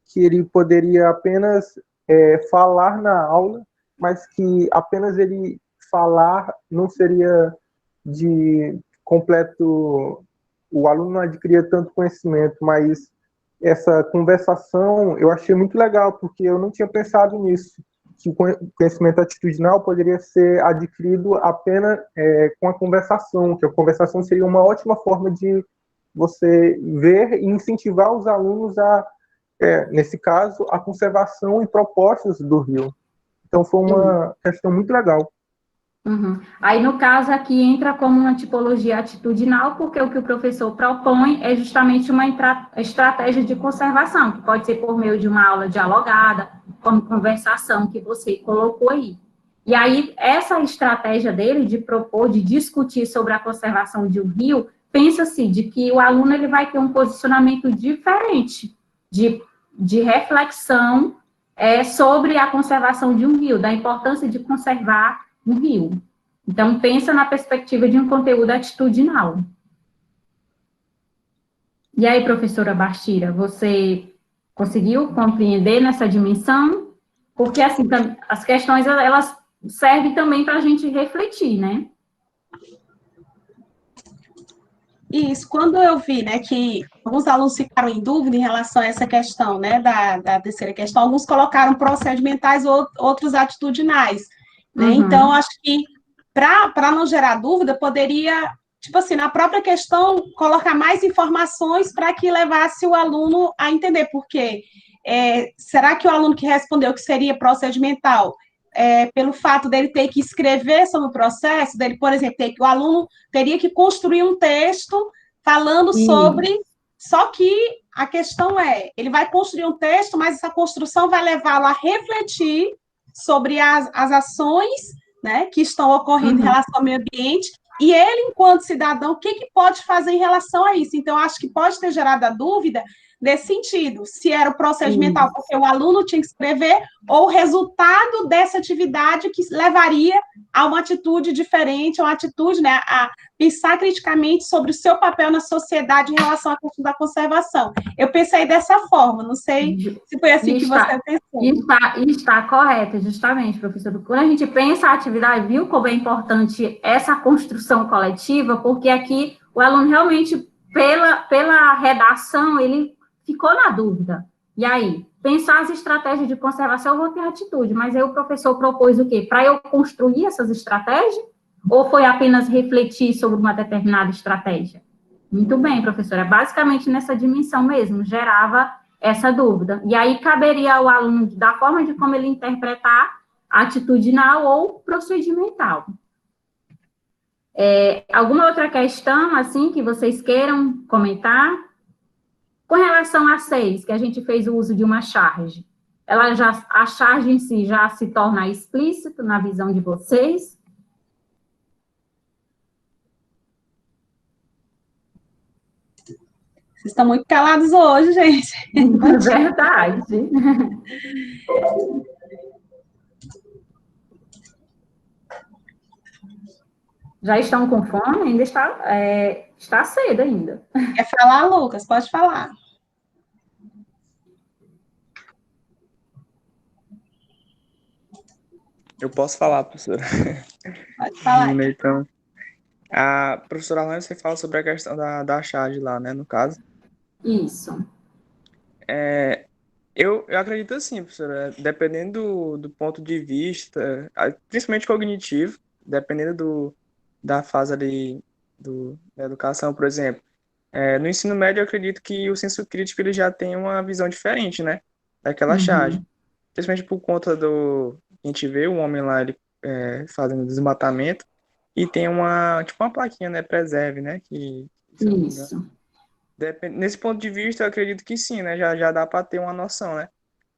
que ele poderia apenas falar na aula, mas que apenas ele falar não seria de completo, o aluno não adquiria tanto conhecimento, mas essa conversação eu achei muito legal, porque eu não tinha pensado nisso, que o conhecimento atitudinal poderia ser adquirido apenas com a conversação, que a conversação seria uma ótima forma de você ver e incentivar os alunos a, nesse caso, a conservação e propostas do rio. Então, foi uma questão muito legal. Uhum. Aí, no caso, aqui entra como uma tipologia atitudinal, porque o que o professor propõe é justamente uma estratégia de conservação, que pode ser por meio de uma aula dialogada, como conversação que você colocou aí. E aí, essa estratégia dele de propor, de discutir sobre a conservação de um rio, pensa-se de que o aluno ele vai ter um posicionamento diferente de reflexão sobre a conservação de um rio, da importância de conservar um rio. Então, pensa na perspectiva de um conteúdo atitudinal. E aí, professora Bastira, você conseguiu compreender nessa dimensão? Porque, assim, as questões, elas servem também para a gente refletir, né? Isso, quando eu vi, né, que alguns alunos ficaram em dúvida em relação a essa questão, né, da terceira questão, alguns colocaram procedimentais, outros atitudinais, né, então, acho que, para não gerar dúvida, poderia, tipo assim, na própria questão, colocar mais informações para que levasse o aluno a entender, porque será que o aluno que respondeu que seria procedimental, pelo fato dele ter que escrever sobre o processo, dele, por exemplo, o aluno teria que construir um texto falando sobre, só que a questão ele vai construir um texto, mas essa construção vai levá-lo a refletir sobre as ações, né, que estão ocorrendo em relação ao meio ambiente, e ele, enquanto cidadão, o que pode fazer em relação a isso? Então, acho que pode ter gerado a dúvida nesse sentido, se era o procedimental, porque o aluno tinha que escrever, ou o resultado dessa atividade que levaria a uma atitude diferente, uma atitude, né, a pensar criticamente sobre o seu papel na sociedade em relação à questão da conservação. Eu pensei dessa forma, não sei se foi assim que você pensou. Está correto, justamente, professor. Quando a gente pensa a atividade, viu como é importante essa construção coletiva, porque aqui o aluno realmente, pela redação, ele ficou na dúvida. E aí, pensar as estratégias de conservação, eu vou ter atitude, mas aí o professor propôs o quê? Para eu construir essas estratégias? Ou foi apenas refletir sobre uma determinada estratégia? Muito bem, professora. Basicamente, nessa dimensão mesmo, gerava essa dúvida. E aí, caberia ao aluno, da forma de como ele interpretar, atitudinal ou procedimental. Alguma outra questão, assim, que vocês queiram comentar? Com relação a 6, que a gente fez o uso de uma charge, a charge em si já se torna explícito na visão de vocês? Vocês estão muito calados hoje, gente. É verdade. Já estão com fome? Ainda está cedo ainda. Quer falar, Lucas? Pode falar. Eu posso falar, professora. Pode falar. Então, a professora Alane, você fala sobre a questão da charge lá, né, no caso. Isso. Eu acredito assim, professora, dependendo do ponto de vista, principalmente cognitivo, dependendo da fase ali da educação, por exemplo. No ensino médio, eu acredito que o senso crítico ele já tem uma visão diferente, né, daquela charge. Principalmente por conta a gente vê o homem lá, ele fazendo desmatamento, e tem uma plaquinha, né, preserve, né, Isso. Nesse ponto de vista, eu acredito que sim, né, já dá para ter uma noção, né,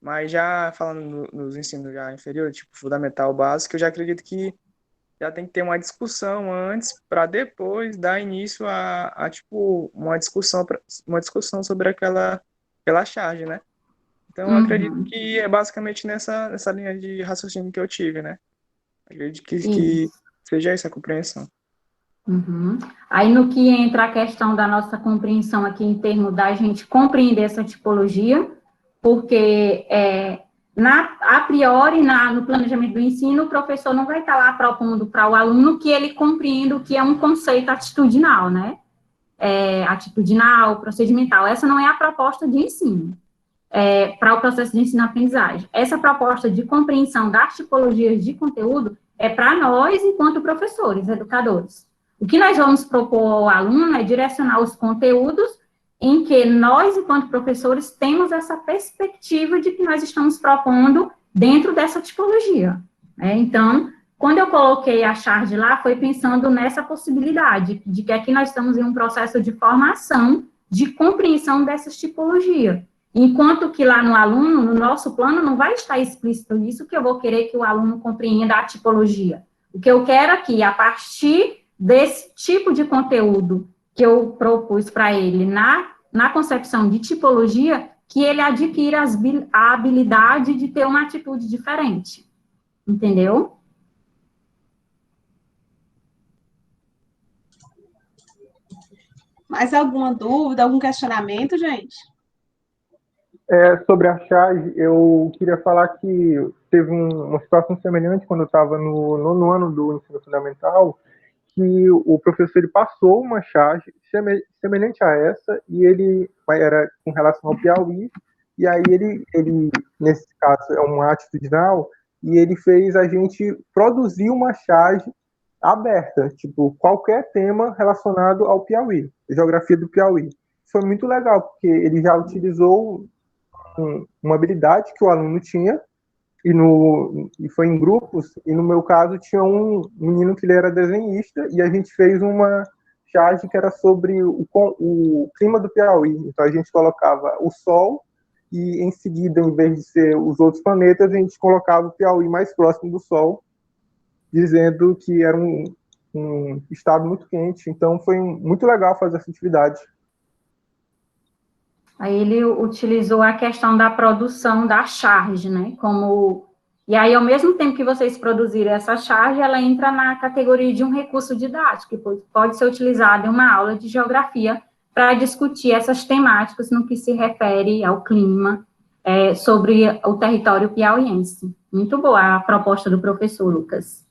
mas já falando nos ensinos já inferiores, tipo fundamental, básico, eu já acredito que já tem que ter uma discussão antes para depois dar início a uma discussão sobre aquela charge, né. Então, eu acredito que é basicamente nessa linha de raciocínio que eu tive, né? Acredito que seja essa a compreensão. Aí, no que entra a questão da nossa compreensão aqui, em termos da gente compreender essa tipologia, porque, a priori, no planejamento do ensino, o professor não vai estar lá propondo para o aluno que ele compreenda o que é um conceito atitudinal, né? atitudinal, procedimental. Essa não é a proposta de ensino para o processo de ensino-aprendizagem. Essa proposta de compreensão das tipologias de conteúdo é para nós, enquanto professores, educadores. O que nós vamos propor ao aluno é direcionar os conteúdos em que nós, enquanto professores, temos essa perspectiva de que nós estamos propondo dentro dessa tipologia. Então, quando eu coloquei a charge lá, foi pensando nessa possibilidade, de que aqui nós estamos em um processo de formação, de compreensão dessas tipologias. Enquanto que lá no aluno, no nosso plano, não vai estar explícito isso, que eu vou querer que o aluno compreenda a tipologia. O que eu quero aqui, a partir desse tipo de conteúdo que eu propus para ele na concepção de tipologia, que ele adquira a habilidade de ter uma atitude diferente. Entendeu? Mais alguma dúvida, algum questionamento, gente? Sobre a charge, eu queria falar que teve uma situação semelhante quando eu estava no nono ano do ensino fundamental, que o professor ele passou uma charge semelhante a essa, e ele era com relação ao Piauí, e aí ele nesse caso, é uma atitudinal, e ele fez a gente produzir uma charge aberta, tipo, qualquer tema relacionado ao Piauí, geografia do Piauí. Foi muito legal, porque ele já utilizou uma habilidade que o aluno tinha, e foi em grupos, e no meu caso tinha um menino que ele era desenhista, e a gente fez uma charge que era sobre o clima do Piauí. Então a gente colocava o Sol, e em seguida, em vez de ser os outros planetas, a gente colocava o Piauí mais próximo do Sol, dizendo que era um estado muito quente. Então foi muito legal fazer essa atividade. Aí ele utilizou a questão da produção da charge, né? E aí, ao mesmo tempo que vocês produzirem essa charge, ela entra na categoria de um recurso didático, que pode ser utilizado em uma aula de geografia para discutir essas temáticas no que se refere ao clima sobre o território piauiense. Muito boa a proposta do professor Lucas.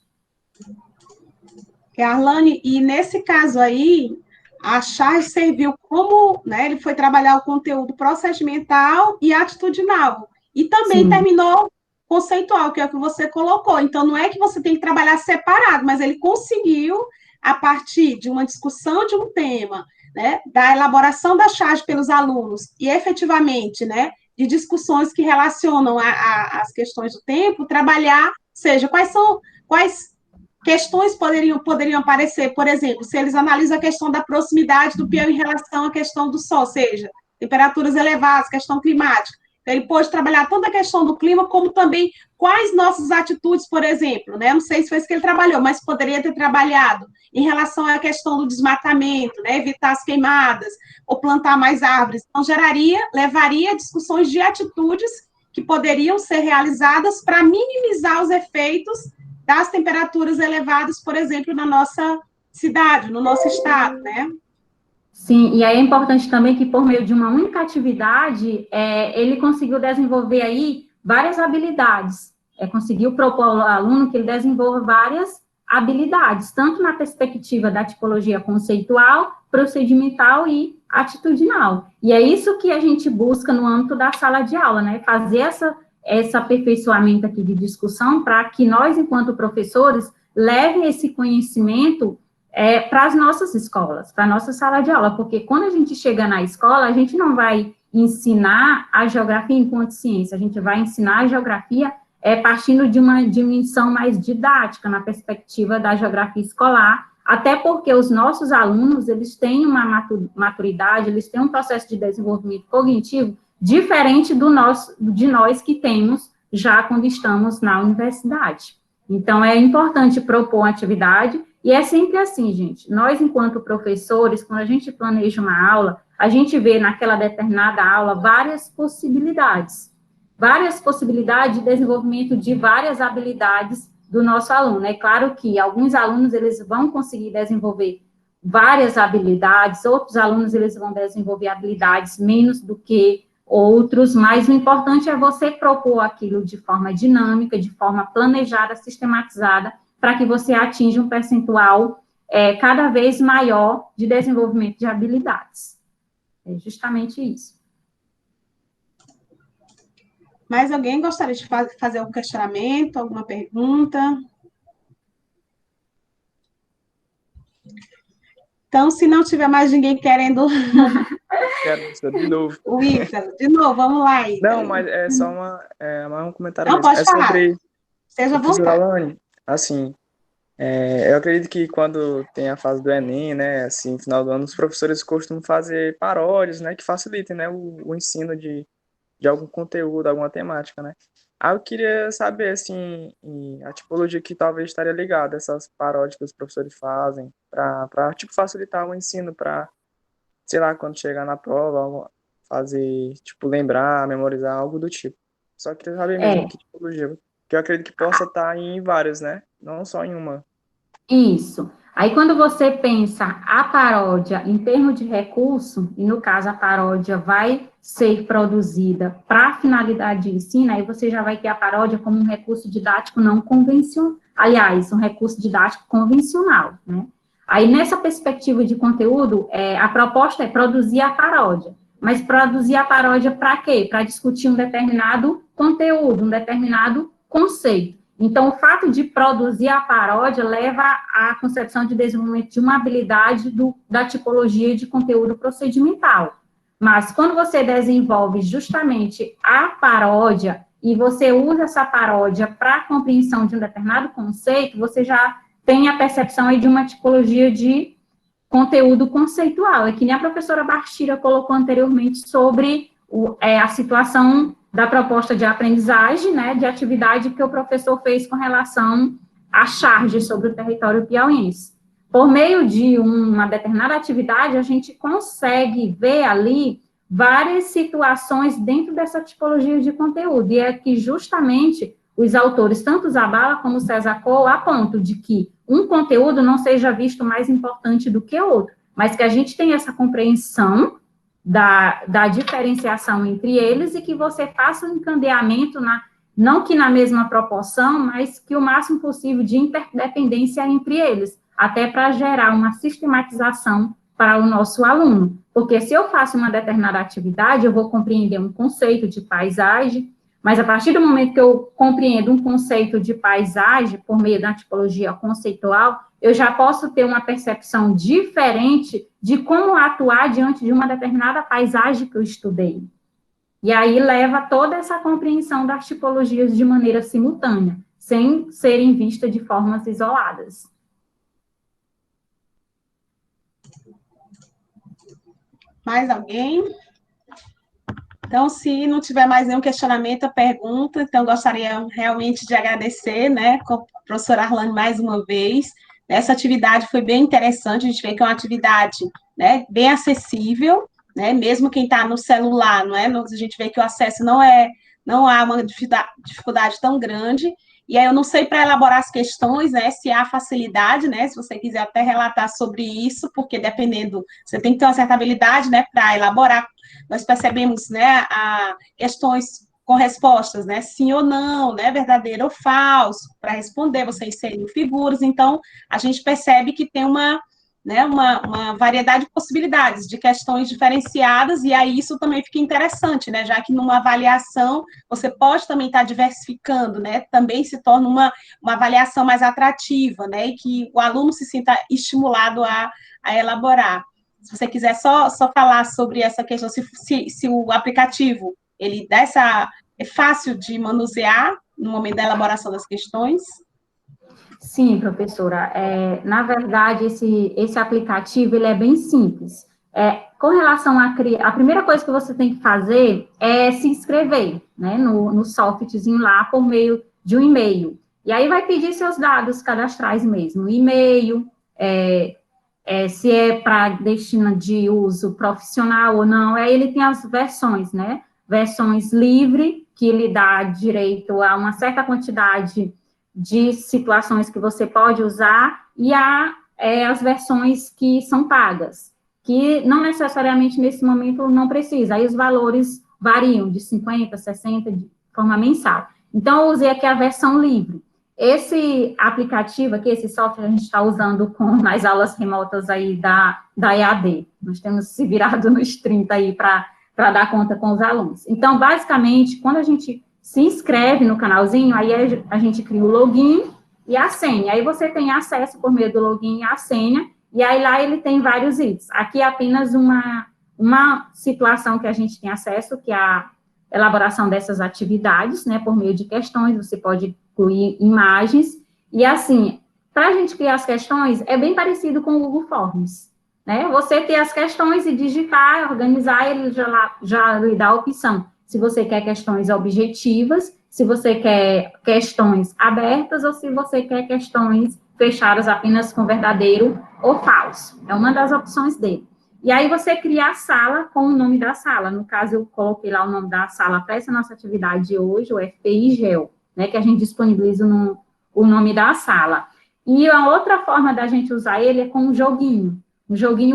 Arlane, e nesse caso aí, a charge serviu como, né, ele foi trabalhar o conteúdo procedimental e atitudinal, e também terminou conceitual, que é o que você colocou. Então, não é que você tem que trabalhar separado, mas ele conseguiu, a partir de uma discussão de um tema, né, da elaboração da charge pelos alunos, e efetivamente, né, de discussões que relacionam as questões do tempo, trabalhar, seja, quais questões poderiam aparecer, por exemplo, se eles analisam a questão da proximidade do Piauí em relação à questão do Sol, seja, temperaturas elevadas, questão climática. Então, ele pode trabalhar tanto a questão do clima, como também quais nossas atitudes, por exemplo, né? Não sei se foi isso que ele trabalhou, mas poderia ter trabalhado em relação à questão do desmatamento, né? Evitar as queimadas, ou plantar mais árvores. Então, levaria a discussões de atitudes que poderiam ser realizadas para minimizar os efeitos das temperaturas elevadas, por exemplo, na nossa cidade, no nosso estado, né? Sim, e aí é importante também que, por meio de uma única atividade, ele conseguiu desenvolver aí várias habilidades, conseguiu propor ao aluno que ele desenvolva várias habilidades, tanto na perspectiva da tipologia conceitual, procedimental e atitudinal. E é isso que a gente busca no âmbito da sala de aula, né? Fazer esse aperfeiçoamento aqui de discussão para que nós, enquanto professores, levem esse conhecimento para as nossas escolas, para a nossa sala de aula, porque quando a gente chega na escola, a gente não vai ensinar a geografia enquanto ciência, a gente vai ensinar a geografia partindo de uma dimensão mais didática, na perspectiva da geografia escolar, até porque os nossos alunos, eles têm uma maturidade, eles têm um processo de desenvolvimento cognitivo diferente de nós que temos já quando estamos na universidade. Então, é importante propor uma atividade, e é sempre assim, gente, nós, enquanto professores, quando a gente planeja uma aula, a gente vê naquela determinada aula várias possibilidades de desenvolvimento de várias habilidades do nosso aluno. É claro que alguns alunos, eles vão conseguir desenvolver várias habilidades, outros alunos, eles vão desenvolver habilidades menos do que outros, mas o importante é você propor aquilo de forma dinâmica, de forma planejada, sistematizada, para que você atinja um percentual cada vez maior de desenvolvimento de habilidades. É justamente isso. Mais alguém gostaria de fazer algum questionamento, alguma pergunta? Então, se não tiver mais ninguém querendo... Quero, professor, de novo. O Ítalo, de novo, vamos lá, Ítalo. Não, mas é só mais um comentário Não, mesmo. pode falar. Sobre, Seja à professora vontade. Alane, assim, eu acredito que quando tem a fase do Enem, né, assim, no final do ano, os professores costumam fazer paródias, né, que facilitem, né, o ensino de algum conteúdo, alguma temática, né. Aí eu queria saber, assim, a tipologia que talvez estaria ligada a essas paródias que os professores fazem para tipo, facilitar o ensino, para, sei lá, quando chegar na prova, fazer, tipo, lembrar, memorizar, algo do tipo. Só queria saber mesmo que tipologia, que eu acredito que possa estar em várias, né, não só em uma. Isso. Aí, quando você pensa a paródia em termos de recurso, e no caso a paródia vai ser produzida para finalidade de ensino, aí você já vai ter a paródia como um recurso didático não convencional, aliás, um recurso didático convencional, né? Aí, nessa perspectiva de conteúdo, a proposta é produzir a paródia. Mas produzir a paródia para quê? Para discutir um determinado conteúdo, um determinado conceito. Então, o fato de produzir a paródia leva à concepção de desenvolvimento de uma habilidade da tipologia de conteúdo procedimental. Mas, quando você desenvolve justamente a paródia e você usa essa paródia para a compreensão de um determinado conceito, você já tem a percepção aí de uma tipologia de conteúdo conceitual. É que nem a professora Bastira colocou anteriormente sobre a situação da proposta de aprendizagem, né, de atividade que o professor fez com relação à charge sobre o território piauiense. Por meio de uma determinada atividade, a gente consegue ver ali várias situações dentro dessa tipologia de conteúdo, e é que justamente os autores, tanto Zabala como César Cole, apontam de que um conteúdo não seja visto mais importante do que outro, mas que a gente tem essa compreensão da diferenciação entre eles e que você faça um encadeamento, não que na mesma proporção, mas que o máximo possível de interdependência entre eles, até para gerar uma sistematização para o nosso aluno. Porque se eu faço uma determinada atividade, eu vou compreender um conceito de paisagem, mas a partir do momento que eu compreendo um conceito de paisagem, por meio da tipologia conceitual, eu já posso ter uma percepção diferente de como atuar diante de uma determinada paisagem que eu estudei. E aí leva toda essa compreensão das tipologias de maneira simultânea, sem serem vistas de formas isoladas. Mais alguém? Então, se não tiver mais nenhum questionamento, pergunta, então gostaria realmente de agradecer, né, a professora Arlane mais uma vez. Essa atividade foi bem interessante, a gente vê que é uma atividade, né, bem acessível, né, mesmo quem está no celular, não é? A gente vê que o acesso não há uma dificuldade tão grande. E aí eu não sei para elaborar as questões, né, se há facilidade, né, se você quiser até relatar sobre isso, porque dependendo, você tem que ter uma certa habilidade, né, para elaborar. Nós percebemos, né, questões com respostas, né, sim ou não, né, verdadeiro ou falso, para responder, você inseriu figuras, então, a gente percebe que tem uma variedade de possibilidades, de questões diferenciadas, e aí isso também fica interessante, né, já que numa avaliação, você pode também estar diversificando, né, também se torna uma avaliação mais atrativa, né, e que o aluno se sinta estimulado a elaborar. Se você quiser só falar sobre essa questão, se o aplicativo, ele dá é fácil de manusear no momento da elaboração das questões? Sim, professora. Na verdade, esse aplicativo, ele é bem simples. Com relação a primeira coisa que você tem que fazer é se inscrever, né, no softwarezinho lá, por meio de um e-mail. E aí vai pedir seus dados cadastrais mesmo, e-mail, se é para destino de uso profissional ou não, aí ele tem as versões, né? Versões livre, que lhe dá direito a uma certa quantidade de situações que você pode usar, e as versões que são pagas, que não necessariamente nesse momento não precisa, aí os valores variam de 50, 60, de forma mensal. Então, eu usei aqui a versão livre. esse aplicativo aqui, esse software, a gente está usando nas aulas remotas aí da EAD. Nós temos se virado nos 30 aí para dar conta com os alunos. Então, basicamente, quando a gente se inscreve no canalzinho, aí a gente cria o login e a senha. Aí você tem acesso por meio do login e a senha, e aí lá ele tem vários itens. Aqui é apenas uma situação que a gente tem acesso, que é a elaboração dessas atividades, né, por meio de questões, você pode incluir imagens, e assim, para a gente criar as questões, é bem parecido com o Google Forms, né, você ter as questões e digitar, organizar, ele já lhe dá a opção, se você quer questões objetivas, se você quer questões abertas, ou se você quer questões fechadas apenas com verdadeiro ou falso, é uma das opções dele. E aí você cria a sala com o nome da sala. No caso, eu coloquei lá o nome da sala para essa nossa atividade de hoje, o FPI GEO, né, que a gente disponibiliza o nome da sala. E a outra forma da gente usar ele é com um joguinho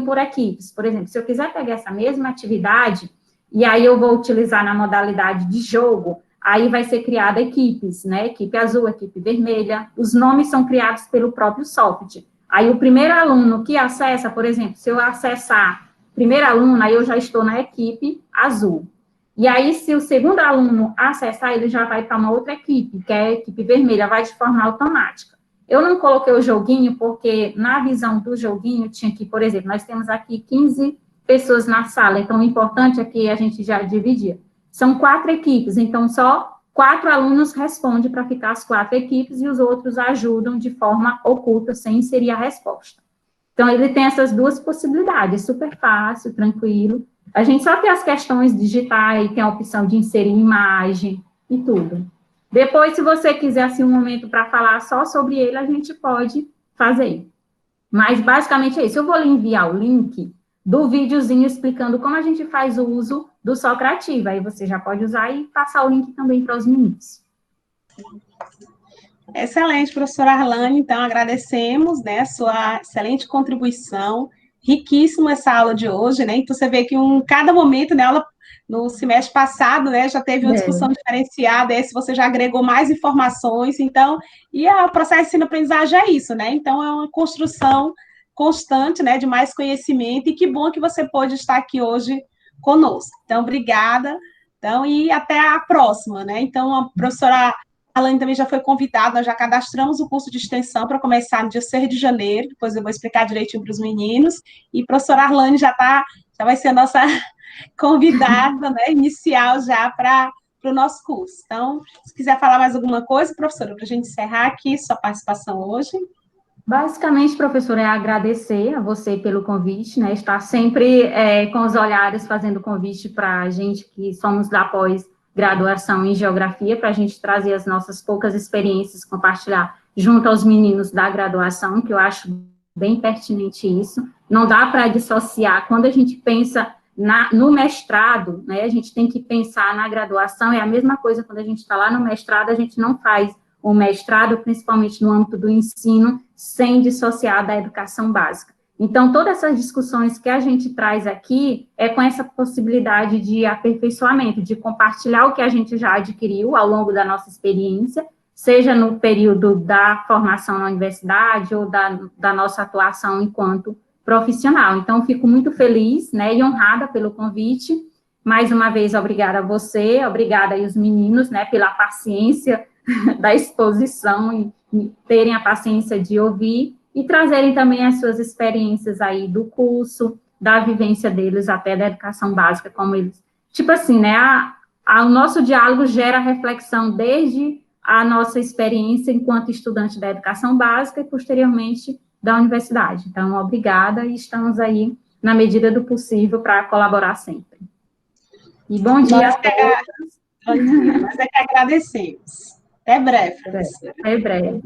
por equipes. Por exemplo, se eu quiser pegar essa mesma atividade, e aí eu vou utilizar na modalidade de jogo, aí vai ser criada equipes, né, equipe azul, equipe vermelha, os nomes são criados pelo próprio software. Aí o primeiro aluno que acessa, por exemplo, se eu acessar primeiro aluno, aí eu já estou na equipe azul. E aí, se o segundo aluno acessar, ele já vai para uma outra equipe, que é a equipe vermelha, vai de forma automática. Eu não coloquei o joguinho, porque na visão do joguinho tinha que, por exemplo, nós temos aqui 15 pessoas na sala, então o importante é que a gente já dividia. São 4 equipes, então só 4 alunos respondem para ficar as 4 equipes e os outros ajudam de forma oculta, sem inserir a resposta. Então, ele tem essas duas possibilidades, super fácil, tranquilo. A gente só tem as questões digitais, tem a opção de inserir imagem e tudo. Depois, se você quiser, assim, um momento para falar só sobre ele, a gente pode fazer. Mas, basicamente, é isso. Eu vou lhe enviar o link do videozinho explicando como a gente faz o uso do Socrativa. Aí você já pode usar e passar o link também para os meninos. Excelente, professora Arlane. Então, agradecemos, né, a sua excelente contribuição. Riquíssima essa aula de hoje, né? Então, você vê que cada momento, né, aula no semestre passado, né, já teve uma discussão diferenciada, esse você já agregou mais informações, então, e o processo de ensino-aprendizagem é isso, né? Então, é uma construção constante, né, de mais conhecimento, e que bom que você pôde estar aqui hoje conosco. Então, obrigada, então, e até a próxima, né? Então, a professora Arlane também já foi convidada, nós já cadastramos o curso de extensão para começar no dia 6 de janeiro, depois eu vou explicar direitinho para os meninos, e a professora Arlane já vai ser a nossa convidada, né, inicial já para o nosso curso. Então, se quiser falar mais alguma coisa, professora, para a gente encerrar aqui sua participação hoje. Basicamente, professora, é agradecer a você pelo convite, né, estar sempre com os olhares fazendo convite para a gente que somos da pós-graduação em Geografia, para a gente trazer as nossas poucas experiências, compartilhar junto aos meninos da graduação, que eu acho bem pertinente isso. Não dá para dissociar, quando a gente pensa no mestrado, né, a gente tem que pensar na graduação, é a mesma coisa quando a gente está lá no mestrado, a gente não faz o mestrado, principalmente no âmbito do ensino, sem dissociar da educação básica. Então, todas essas discussões que a gente traz aqui é com essa possibilidade de aperfeiçoamento, de compartilhar o que a gente já adquiriu ao longo da nossa experiência, seja no período da formação na universidade ou da nossa atuação enquanto profissional. Então, fico muito feliz, né, e honrada pelo convite. Mais uma vez, obrigada a você, obrigada aí os meninos, né, pela paciência da exposição e terem a paciência de ouvir e trazerem também as suas experiências aí do curso, da vivência deles até da educação básica, como eles... Tipo assim, né, o nosso diálogo gera reflexão desde a nossa experiência enquanto estudante da educação básica e, posteriormente, da universidade. Então, obrigada e estamos aí, na medida do possível, para colaborar sempre. E bom dia a todos. Bom dia, nós é que agradecemos. Até breve, professora. Até breve.